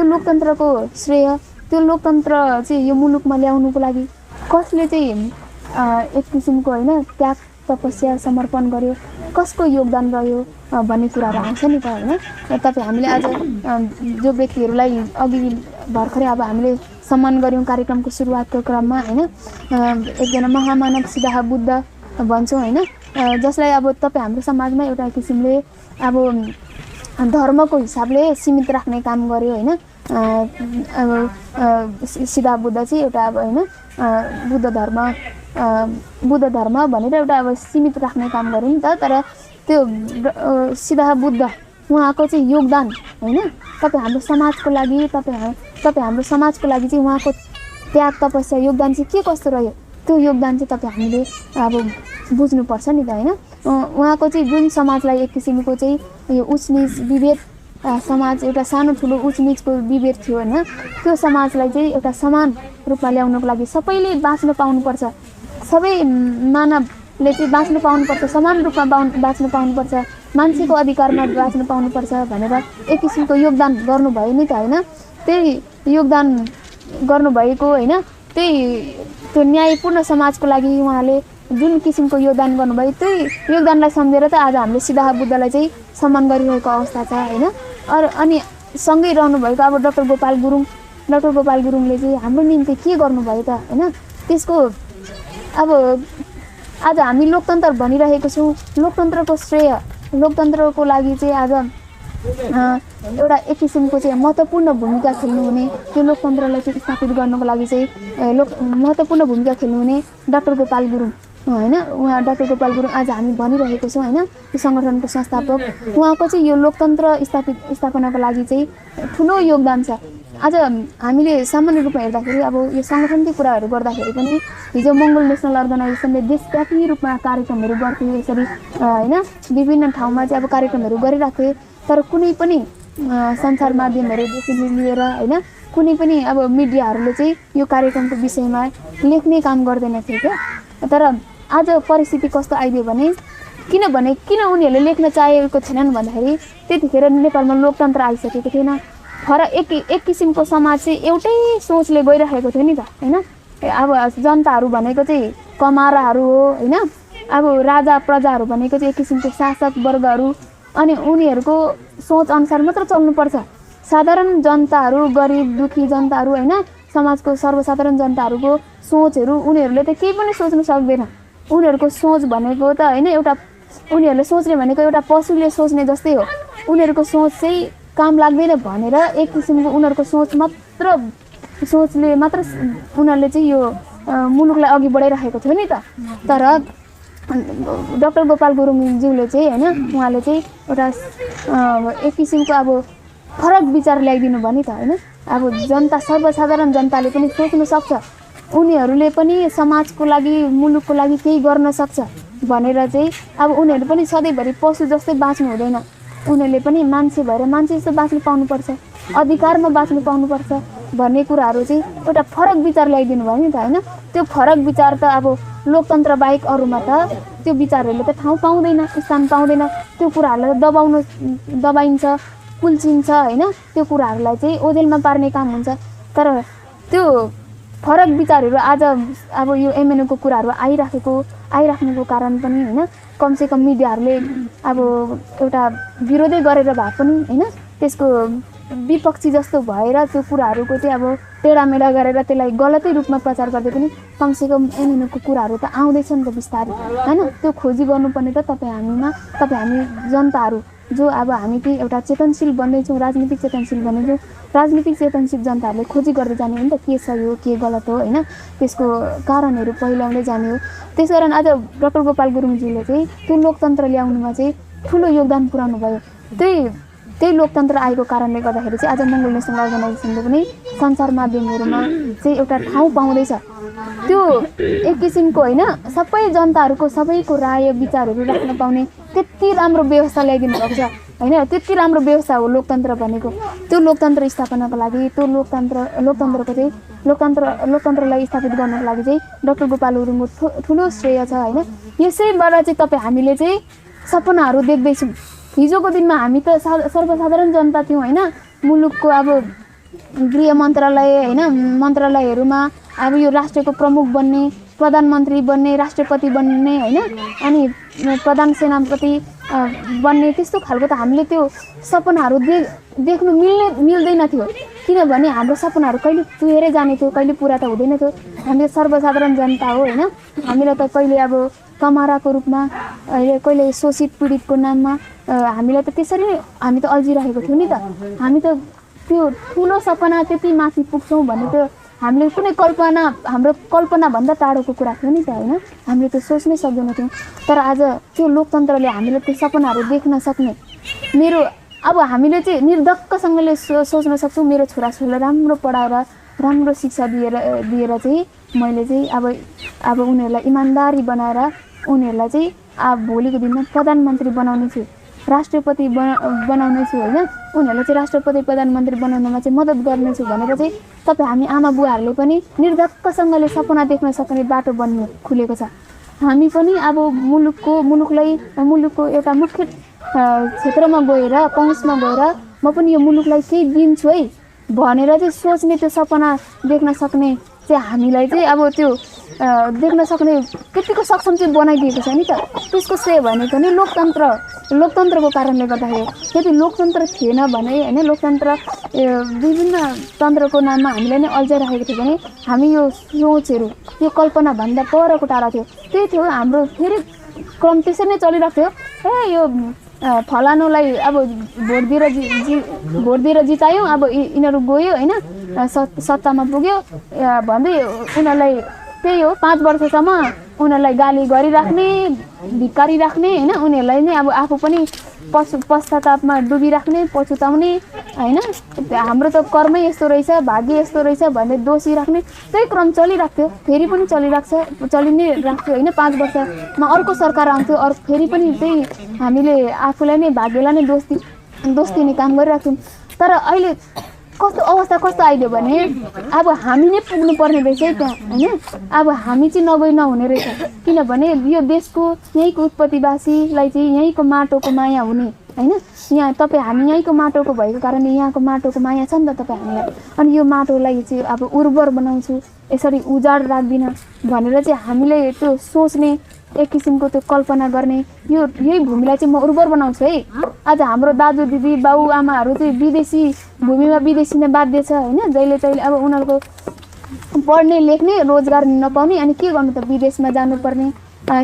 Speaker 1: लोकतन्त्रको श्रेय त्यो लोकतन्त्र चाहिँ यो मुलुकमा ल्याउनुको लागि कसले चाहिँ एक किसिमको होइन त्याग तपस्या समर्पण गर्यो, कसको योगदान रह्यो भन्ने कुराहरू आउँछ नि त होइन। तपाईँ हामीले आज जो व्यक्तिहरूलाई अघि भर्खरै अब हामीले सम्मान गऱ्यौँ कार्यक्रमको सुरुवातको क्रममा होइन। एकजना महामानव सिधाहा बुद्ध भन्छौँ होइन, जसलाई अब तपाईँ हाम्रो समाजमा एउटा किसिमले अब धर्मको हिसाबले सीमित राख्ने काम गर्यो होइन। अब सिधा बुद्ध चाहिँ एउटा अब होइन बुद्ध धर्म भनेर एउटा अब सीमित राख्ने काम गर्यो नि त। तर त्यो सिधा बुद्ध उहाँको चाहिँ योगदान होइन तपाईँ हाम्रो समाजको लागि तपाईँ हाम्रो समाजको लागि चाहिँ उहाँको त्याग तपस्या योगदान चाहिँ के कस्तो रह्यो त्यो योगदान चाहिँ तपाईँ हामीले अब बुझ्नुपर्छ नि त होइन। उहाँको चाहिँ जुन समाजलाई एक किसिमको चाहिँ यो उचनिच विभेद समाज एउटा सानो ठुलो उचनिचको विभेद थियो होइन, त्यो समाजलाई चाहिँ एउटा समान रूपमा ल्याउनको लागि सबैले बाँच्न पाउनुपर्छ, सबै मानवले चाहिँ बाँच्न पाउनुपर्छ, समान रूपमा बाँच्न पाउनुपर्छ, मान्छेको अधिकारमा बाँच्न पाउनुपर्छ भनेर एक किसिमको योगदान गर्नुभयो नि त होइन। त्यही योगदान गर्नुभएको होइन, त्यो न्यायपूर्ण समाजको लागि उहाँले जुन किसिमको योगदान गर्नुभयो त्यही योगदानलाई सम्झेर त आज हामीले सिधाहा बुद्धलाई चाहिँ सम्मान गरिरहेको अवस्था छ होइन। अनि सँगै रहनुभएको अब डाक्टर गोपाल गुरुङले चाहिँ हाम्रो निम्ति के गर्नुभयो त होइन। त्यसको अब आज हामी लोकतन्त्र भनिरहेको छौँ, लोकतन्त्रको श्रेय लोकतन्त्रको लागि चाहिँ आज एउटा एक किसिमको चाहिँ महत्त्वपूर्ण भूमिका खेल्नुहुने त्यो लोकतन्त्रलाई चाहिँ स्थापित गर्नको लागि चाहिँ महत्त्वपूर्ण भूमिका खेल्नुहुने डाक्टर गोपाल गुरुङ होइन उहाँ डाक्टर गोपाल गुरुङ आज हामी भनिरहेको छौँ होइन यो सङ्गठनको संस्थापक उहाँको चाहिँ यो लोकतन्त्र स्थापनाको लागि चाहिँ ठुलो योगदान छ। आज हामीले सामान्य रूपमा हेर्दाखेरि अब यो सङ्गठनकै कुराहरू गर्दाखेरि पनि हिजो मङ्गोल नेसनल अर्गनाइजेसनले देशव्यापी रूपमा कार्यक्रमहरू गर्थे यसरी होइन विभिन्न ठाउँमा चाहिँ अब कार्यक्रमहरू गरिरहेको थिए तर कुनै पनि सञ्चार माध्यमहरूदेखि लिएर होइन कुनै पनि अब मिडियाहरूले चाहिँ यो कार्यक्रमको विषयमा लेख्ने काम गर्दैनथे क्या। तर आज परिस्थिति कस्तो आइदियो भने किन उनीहरूले लेख्न चाहेको थिएनन् भन्दाखेरि त्यतिखेर नेपालमा लोकतन्त्र आइसकेको थिएन। एक किसिमको समाज चाहिँ एउटै सोचले गइरहेको थियो नि त होइन। अब जनताहरू भनेको चाहिँ कमाराहरू हो होइन। अब राजा प्रजाहरू भनेको चाहिँ एक किसिमको शासक वर्गहरू अनि उनीहरूको सोच अनुसार मात्र चल्नुपर्छ। साधारण जनताहरू गरिब दुखी जनताहरू होइन समाजको सर्वसाधारण जनताहरूको सोचहरू उनीहरूले त केही पनि सोच्नु सक्दैन। उनीहरूको सोच भनेको त होइन एउटा उनीहरूले सोच्ने भनेको एउटा पशुले सोच्ने जस्तै हो। उनीहरूको सोच चाहिँ काम लाग्दैन भनेर एक किसिमको उनीहरूको सोचले मात्र उनीहरूले चाहिँ यो मुलुकलाई अघि बढाइरहेको थियो नि त। तर डाक्टर गोपाल गुरुङज्यूले चाहिँ होइन उहाँले चाहिँ एउटा एक किसिमको अब फरक विचार ल्याइदिनु भयो नि त होइन। अब जनता सर्वसाधारण जनताले पनि सोच्न सक्छ उनीहरूले पनि समाजको लागि मुलुकको लागि केही गर्न सक्छ भनेर चाहिँ अब उनीहरू पनि सधैँभरि पशु जस्तै बाँच्नु हुँदैन। उनीहरूले पनि मान्छे भएर मान्छे जस्तो बाँच्नु पाउनुपर्छ अधिकारमा बाँच्नु पाउनुपर्छ भन्ने कुराहरू चाहिँ एउटा फरक विचार ल्याइदिनु भयो नि त होइन। त्यो फरक विचार त अब लोकतन्त्र बाहेक अरूमा त त्यो विचारहरूले त ठाउँ पाउँदैन स्थान पाउँदैन। त्यो कुराहरूलाई दबाइन्छ कुल्चिन्छ होइन। त्यो कुराहरूलाई चाहिँ ओझेलमा पार्ने काम हुन्छ। तर त्यो फरक विचारहरू आज अब यो एमएनओको कुराहरू आइराख्नुको कारण पनि होइन कमसेकम मिडियाहरूले अब एउटा विरोधै गरेर भए पनि होइन त्यसको विपक्षी जस्तो भएर त्यो कुराहरूको चाहिँ अब टेढामेढा गरेर त्यसलाई गलतै रूपमा प्रचार गर्दै पनि कमसेकम एमएनओको कुराहरू त आउँदैछ नि त बिस्तारै होइन। त्यो खोजी गर्नुपर्ने त हामी जनताहरू जो अब हामी चाहिँ एउटा चेतनशील बन्दैछौँ राजनीतिक चेतनशील बन्दैछौँ। राजनीतिक चेतनशील जनताहरूले खोजी गर्दै जाने हो नि त के सही हो के गलत हो होइन। त्यसको कारणहरू पहिल्याउँदै जाने हो। त्यसकारण आज डाक्टर गोपाल गुरुङज्यूले चाहिँ त्यो लोकतन्त्र ल्याउनुमा चाहिँ ठुलो योगदान पुर्याउनु भयो। त्यही लोकतन्त्र आएको कारणले गर्दाखेरि चाहिँ आज मङ्गोल नेसनल अर्गनाइजेसनले पनि सञ्चार माध्यमहरूमा चाहिँ एउटा ठाउँ पाउँदैछ। त्यो एक किसिमको होइन सबै जनताहरूको सबैको राय विचारहरू राख्न पाउने त्यति राम्रो व्यवस्था ल्याइदिनु भएको छ होइन। त्यति राम्रो व्यवस्था हो लोकतन्त्र भनेको। त्यो लोकतन्त्र स्थापनाको लागि त्यो लोकतन्त्रलाई स्थापित गर्नको लागि चाहिँ डाक्टर गोपाल गुरुङको ठुलो श्रेय छ होइन। यसैबाट चाहिँ हामीले चाहिँ सपनाहरू देख्दैछौँ। हिजोको दिनमा हामी त सर्वसाधारण जनता थियौँ होइन। मुलुकको अब गृह मन्त्रालय होइन मन्त्रालयहरूमा अब यो राष्ट्रको प्रमुख बन्ने प्रधानमन्त्री बन्ने राष्ट्रपति बन्ने होइन अनि प्रधान सेनापति बन्ने त्यस्तो खालको त हामीले त्यो सपनाहरू देख्नु मिल्दैन थियो। किनभने हाम्रो सपनाहरू कहिले चुहेरै जाने थियो कहिले पुरा त हुँदैन थियो। हामी सर्वसाधारण जनता हो होइन। हामीलाई त कहिले अब कमाराको रूपमा कहिले शोषित पीडितको नाममा हामीलाई त त्यसरी नै हामी त अल्झिरहेको थियौँ नि त। हामी त त्यो ठुलो सपना त्यति माथि पुग्छौँ भन्ने त हामीले कुनै हाम्रो कल्पनाभन्दा टाढोको कुरा थियो नि त होइन। हामीले त्यो सोच्नै सक्दैनौँ थियौँ। तर आज त्यो लोकतन्त्रले हामीले त्यो सपनाहरू देख्न सक्ने अब हामीले चाहिँ निर्धक्कसँगले सोच्न सक्छौँ। मेरो छोराछोरीलाई राम्रो पढाएर राम्रो शिक्षा दिएर चाहिँ मैले चाहिँ अब उनीहरूलाई इमान्दारी बनाएर उनीहरूलाई चाहिँ अब भोलिको दिनमा प्रधानमन्त्री बनाउने छु राष्ट्रपति बनाउने छु होइन। उनीहरूलाई चाहिँ राष्ट्रपति प्रधानमन्त्री बनाउनमा चाहिँ मद्दत गर्नेछु भनेर चाहिँ हामी आमा बुवाहरूले पनि निर्धक्कसँगले सपना देख्न सक्ने बाटो बन्नु खुलेको छ। हामी पनि अब मुलुकको एउटा मुख्य क्षेत्रमा गएर पहुँचमा गएर म पनि यो मुलुकलाई केही दिन्छु है भनेर चाहिँ सोच्ने त्यो सपना देख्न सक्ने चाहिँ हामीलाई चाहिँ अब त्यो देख्न सक्ने त्यतिको सक्षम चाहिँ बनाइदिएको छ नि त। त्यसको श्रेय भनेको नि लोकतन्त्रको कारणले गर्दाखेरि। यदि लोकतन्त्र थिएन भने होइन लोकतन्त्र विभिन्न तन्त्रको नाममा हामीलाई नै अल्झाइरहेको थियो भने हामी यो सोचहरू यो कल्पनाभन्दा परको टाढा थियो। त्यही थियो हाम्रो फेरि क्रम त्यसरी नै चलिरहेको थियो। यो फलानुलाई अब भोट दिएर जितायौँ अब यिनीहरू गयो होइन सत्तामा पुग्यो भन्दै उनीहरूलाई त्यही हो 5 वर्षसम्म उनीहरूलाई गाली गरिराख्ने धिक्कारिराख्ने होइन उनीहरूलाई नै अब आफू पनि पश्चातापमा डुबिराख्ने पछुताउने होइन हाम्रो त कर्मै यस्तो रहेछ भाग्य यस्तो रहेछ भनेर दोषी राख्ने त्यही क्रम चलिराख्थ्यो फेरि पनि चलि नै राख्थ्यो होइन 5 वर्षमा अर्को सरकार आउँथ्यो फेरि पनि त्यही हामीले आफूलाई नै भाग्यलाई नै दोष दिने काम गरिराख्थ्यौँ तर अहिले कस्तो अवस्था कस्तो आइदियो भने अब हामी नै पुग्नु पर्ने रहेछ है त्यहाँ होइन अब हामी चाहिँ नगई नहुने रहेछ किनभने यो देशको यहीँको उत्पत्तिवासीलाई चाहिँ यहीँको माटोको माया हुने होइन यहाँ तपाईँ हामी यहीँको माटोको भएको कारणले यहाँको माटोको माया छ नि त तपाईँ हामीलाई अनि यो माटोलाई चाहिँ अब उर्वर बनाउँछु यसरी उजाड राख्दिनँ भनेर चाहिँ हामीले त्यो सोच्ने एक किसिमको त्यो कल्पना गर्ने यही भूमिलाई चाहिँ म उर्वर बनाउँछु है आज हाम्रो दाजु दिदी बाउ आमाहरू चाहिँ विदेशी भूमिमा विदेशी नै बाध्य छ होइन जहिले तहिले अब उनीहरूको पढ्ने लेख्ने रोजगार नपाउने अनि के गर्नु त विदेशमा जानुपर्ने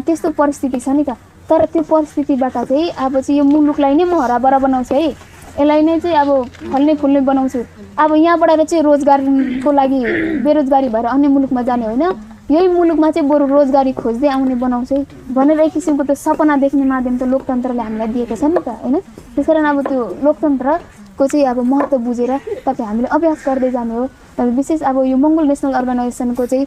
Speaker 1: त्यस्तो परिस्थिति छ नि त तर त्यो परिस्थितिबाट चाहिँ अब चाहिँ यो मुलुकलाई नै म हराभरा बनाउँछु है यसलाई नै चाहिँ अब फल्ने फुल्ने बनाउँछु अब यहाँबाट चाहिँ रोजगारको लागि बेरोजगारी भएर अन्य मुलुकमा जाने होइन यही मुलुकमा चाहिँ बरु रोजगारी खोज्दै आउने बनाउँछु भनेर एक किसिमको त्यो सपना देख्ने माध्यम त लोकतन्त्रले हामीलाई दिएको छ नि त होइन त्यसकारण अब त्यो लोकतन्त्रको चाहिँ अब महत्त्व बुझेर तपाईँ हामीले अभ्यास गर्दै जानु हो विशेष अब यो मङ्गोल नेसनल अर्गनाइजेसनको चाहिँ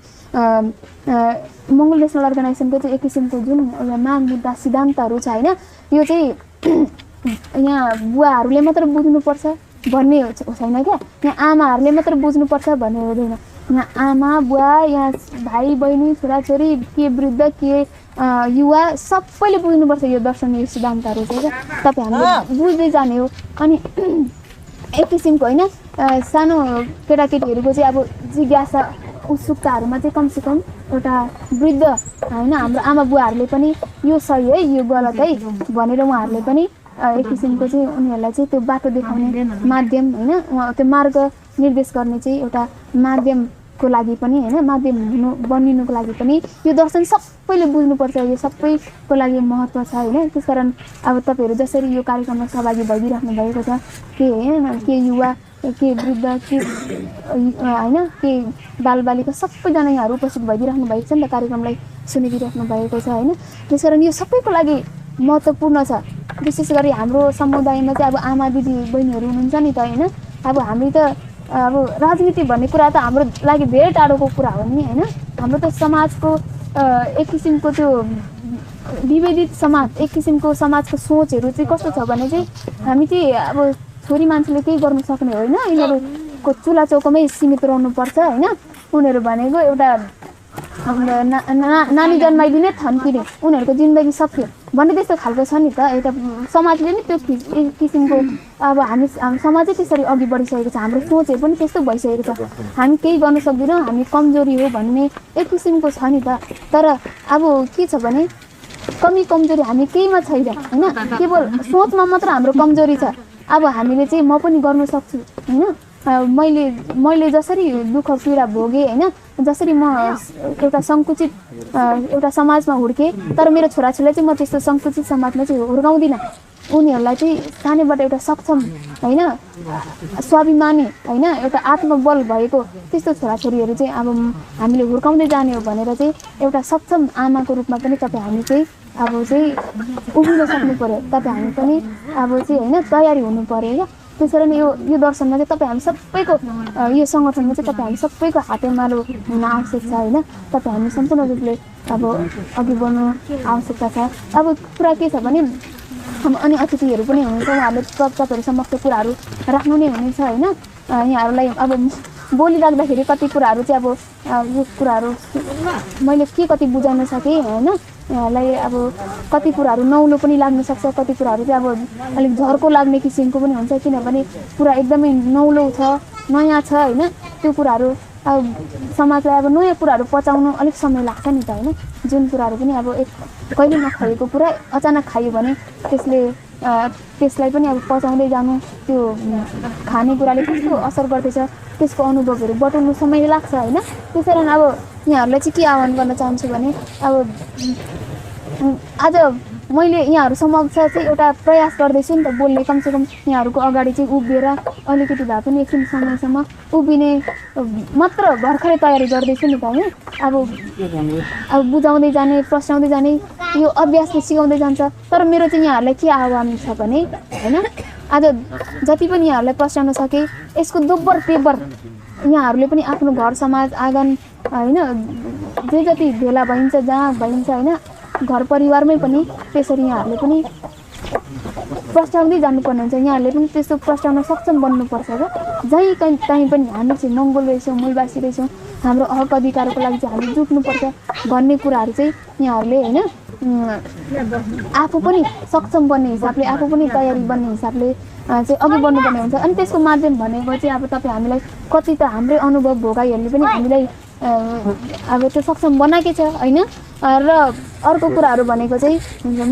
Speaker 1: एक किसिमको जुन माग मुद्दा सिद्धान्तहरू छ होइन यो चाहिँ यहाँ बुवाहरूले मात्र बुझ्नुपर्छ भन्ने छैन क्या यहाँ आमाहरूले मात्र बुझ्नुपर्छ भन्ने हुँदैन यहाँ आमा बुवा यहाँ भाइ बहिनी छोराछोरी के वृद्ध के युवा सबैले बुझ्नुपर्छ यो दर्शन यो सिद्धान्तहरू चाहिँ क्या तपाईँ हामीले बुझ्दै जाने हो अनि एक किसिमको होइन सानो केटाकेटीहरूको चाहिँ अब जिज्ञासा उत्सुकताहरूमा चाहिँ कमसेकम एउटा वृद्ध होइन हाम्रो आमा बुवाहरूले पनि यो सही है यो गलत है भनेर उहाँहरूले पनि एक किसिमको चाहिँ उनीहरूलाई चाहिँ त्यो बाटो देखाउने माध्यम होइन त्यो मार्ग निर्देश गर्ने चाहिँ एउटा माध्यमको लागि पनि होइन माध्यम बनिनुको लागि पनि यो दर्शन सबैले बुझ्नुपर्छ यो सबैको लागि महत्त्व छ होइन त्यसकारण अब तपाईँहरू जसरी यो कार्यक्रममा सहभागी भइदिइराख्नु भएको छ के होइन के युवा के वृद्ध के होइन के बालबालिका सबैजना यहाँहरू उपस्थित भइदिइराख्नु भएको छ नि त कार्यक्रमलाई सुनिदिइराख्नु भएको छ होइन त्यसकारण यो सबैको लागि महत्त्वपूर्ण छ विशेष गरी हाम्रो समुदायमा चाहिँ अब आमा दिदी बहिनीहरू हुनुहुन्छ नि त होइन अब हामी त अब राजनीति भन्ने कुरा त हाम्रो लागि धेरै टाढोको कुरा हो नि होइन हाम्रो त समाजको एक किसिमको त्यो विभेदित समाज एक किसिमको समाजको सोचहरू चाहिँ कस्तो छ भने चाहिँ हामी चाहिँ अब छोरी मान्छेले केही गर्नु सक्ने होइन यिनीहरूको चुला चौकोमै सीमित रहनुपर्छ होइन उनीहरू भनेको एउटा नानी जन्माइदिने थन्किने उनीहरूको जिन्दगी सक्यो भन्ने त्यस्तो खालको छ नि त एउटा समाजले नै त्यो किसिमको अब हामी समाजै त्यसरी अघि बढिसकेको छ हाम्रो सोचहरू पनि त्यस्तो भइसकेको छ हामी केही गर्न सक्दैनौँ हामी कमजोरी हो भन्ने एक किसिमको छ नि त तर अब के छ भने कमजोरी हामी केहीमा छैन होइन केवल सोचमा मात्र हाम्रो कमजोरी छ अब हामीले चाहिँ म पनि गर्न सक्छु होइन मैले जसरी दुःख पीडा भोगेँ होइन जसरी म एउटा सङ्कुचित एउटा समाजमा हुर्केँ तर मेरो छोराछोरीलाई चाहिँ म त्यस्तो सङ्कुचित समाजमा चाहिँ हुर्काउँदिनँ उनीहरूलाई चाहिँ सानैबाट एउटा सक्षम होइन स्वाभिमानी होइन एउटा आत्मबल भएको त्यस्तो छोराछोरीहरू चाहिँ अब हामीले हुर्काउँदै जाने हो भनेर चाहिँ एउटा सक्षम आमाको रूपमा पनि तपाईँ हामी चाहिँ अब चाहिँ उभिन सक्नु पऱ्यो तपाईँ हामी पनि अब चाहिँ होइन तयारी हुनु पऱ्यो क्या त्यसरी नै यो दर्शनमा चाहिँ तपाईँ हामी सबैको यो सङ्गठनमा चाहिँ तपाईँ हामी सबैको हातेमालो हुन आवश्यक छ होइन तपाईँ हामी सम्पूर्ण रूपले अब अघि बढ्नु आवश्यकता छ अब कुरा के छ भने अनि अतिथिहरू पनि हुनुहुन्छ उहाँहरूले तपाईँहरू समक्ष कुराहरू राख्नु नै हुनेछ होइन यहाँहरूलाई अब बोलिराख्दाखेरि कति कुराहरू चाहिँ अब यो कुराहरू मैले कति बुझाउन सकेँ होइन यहाँलाई अब कति कुराहरू नौलो पनि लाग्न सक्छ कति कुराहरू चाहिँ अब अलिक झर्को लाग्ने किसिमको पनि हुन्छ किनभने कुरा एकदमै नौलो छ नयाँ छ होइन त्यो कुराहरू अब समाजलाई अब नयाँ कुराहरू पचाउनु अलिक समय लाग्छ नि त होइन जुन कुराहरू पनि अब कहिले नखाएको कुरा अचानक खायो भने त्यसलाई पनि अब पचाउँदै जानु त्यो खानेकुराले कस्तो असर गर्दैछ त्यसको अनुभवहरू बटुल्नु समय लाग्छ होइन त्यसैले अब यहाँहरूलाई चाहिँ के आह्वान गर्न चाहन्छु भने अब आज मैले यहाँहरू समक्ष चाहिँ एउटा प्रयास गर्दैछु नि त बोल्ने, कमसेकम यहाँहरूको अगाडि चाहिँ उभिएर अलिकति भए पनि एकछिन समयसम्म उभिने मात्र भर्खरै तयारी गर्दैछु नि त होइन। अब बुझाउँदै जाने, प्रश्नाउँदै जाने, यो अभ्यासले सिकाउँदै जान्छ। तर मेरो चाहिँ यहाँहरूलाई के आह्वान छ भने होइन, आज जति पनि यहाँहरूलाई प्रश्नाउन सके यसको दोब्बर तेब्बर यहाँहरूले पनि आफ्नो घर समाज आँगन होइन जे जति भेला भइन्छ जहाँ भइन्छ होइन घर परिवारमै पनि त्यसरी यहाँहरूले पनि प्रस्ताउँदै जानुपर्ने हुन्छ। यहाँहरूले पनि त्यस्तो प्रस्ताउन सक्षम बन्नुपर्छ र जहीँ कहीँ पनि हामी चाहिँ मङ्गोल रहेछौँ, मूलवासी रहेछौँ, हाम्रो हक अधिकारको लागि चाहिँ हामी जुट्नुपर्छ भन्ने कुराहरू चाहिँ यहाँहरूले होइन आफू पनि सक्षम बन्ने हिसाबले, आफू पनि तयारी बन्ने हिसाबले चाहिँ अघि बढ्नुपर्ने हुन्छ। अनि त्यसको माध्यम भनेको चाहिँ अब तपाईँ हामीलाई कति त हाम्रै अनुभव भोगाइहरूले पनि हामीलाई अब त्यो सक्षम बनाएकै छ होइन। र अर्को कुराहरू भनेको चाहिँ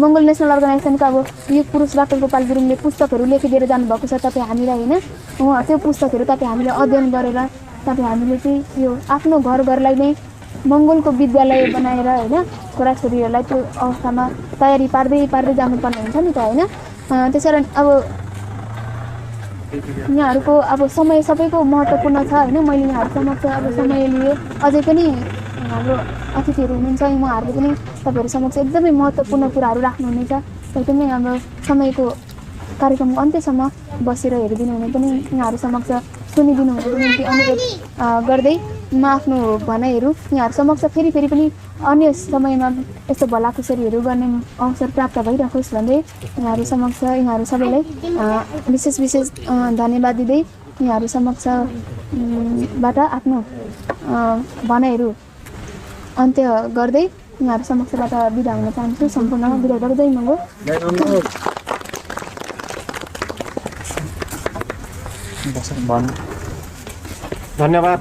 Speaker 1: मङ्गोल नेसनल अर्गनाइजेसनको अब यो पुरुष डाक्टर गोपाल गुरुङले पुस्तकहरू लेखिदिएर जानुभएको छ तपाईँ हामीलाई होइन। त्यो पुस्तकहरू तपाईँ हामीले अध्ययन गरेर तपाईँ हामीले चाहिँ यो आफ्नो घरलाई नै मङ्गोलको विद्यालय बनाएर होइन छोराछोरीहरूलाई त्यो अवस्थामा तयारी पार्दै जानुपर्ने हुन्छ नि त होइन। त्यसकारण अब यहाँहरूको अब समय सबैको महत्त्वपूर्ण छ होइन। मैले यहाँहरू समक्ष अब समय लिए, अझै पनि हाम्रो अतिथिहरू हुनुहुन्छ, उहाँहरूले पनि तपाईँहरू समक्ष एकदमै महत्त्वपूर्ण कुराहरू राख्नुहुनेछ। एकदमै हाम्रो समयको कार्यक्रमको अन्त्यसम्म बसेर हेरिदिनु हुने पनि यहाँहरू समक्ष सुनिदिनु हुनुको निम्ति अनुरोध गर्दै म आफ्नो भनाइहरू यहाँहरू समक्ष फेरि पनि अन्य समयमा यस्तो भलाखुसरीहरू गर्ने अवसर प्राप्त भइरहोस् भन्दै यहाँहरू समक्ष यहाँहरू सबैलाई विशेष धन्यवाद दिँदै यहाँहरू समक्षबाट आफ्नो भनाइहरू अन्त्य गर्दै यहाँहरू समक्षबाट बिदा हुन चाहन्छु। सम्पूर्ण बिदा गर्दै मङ्गोल।
Speaker 2: धन्यवाद।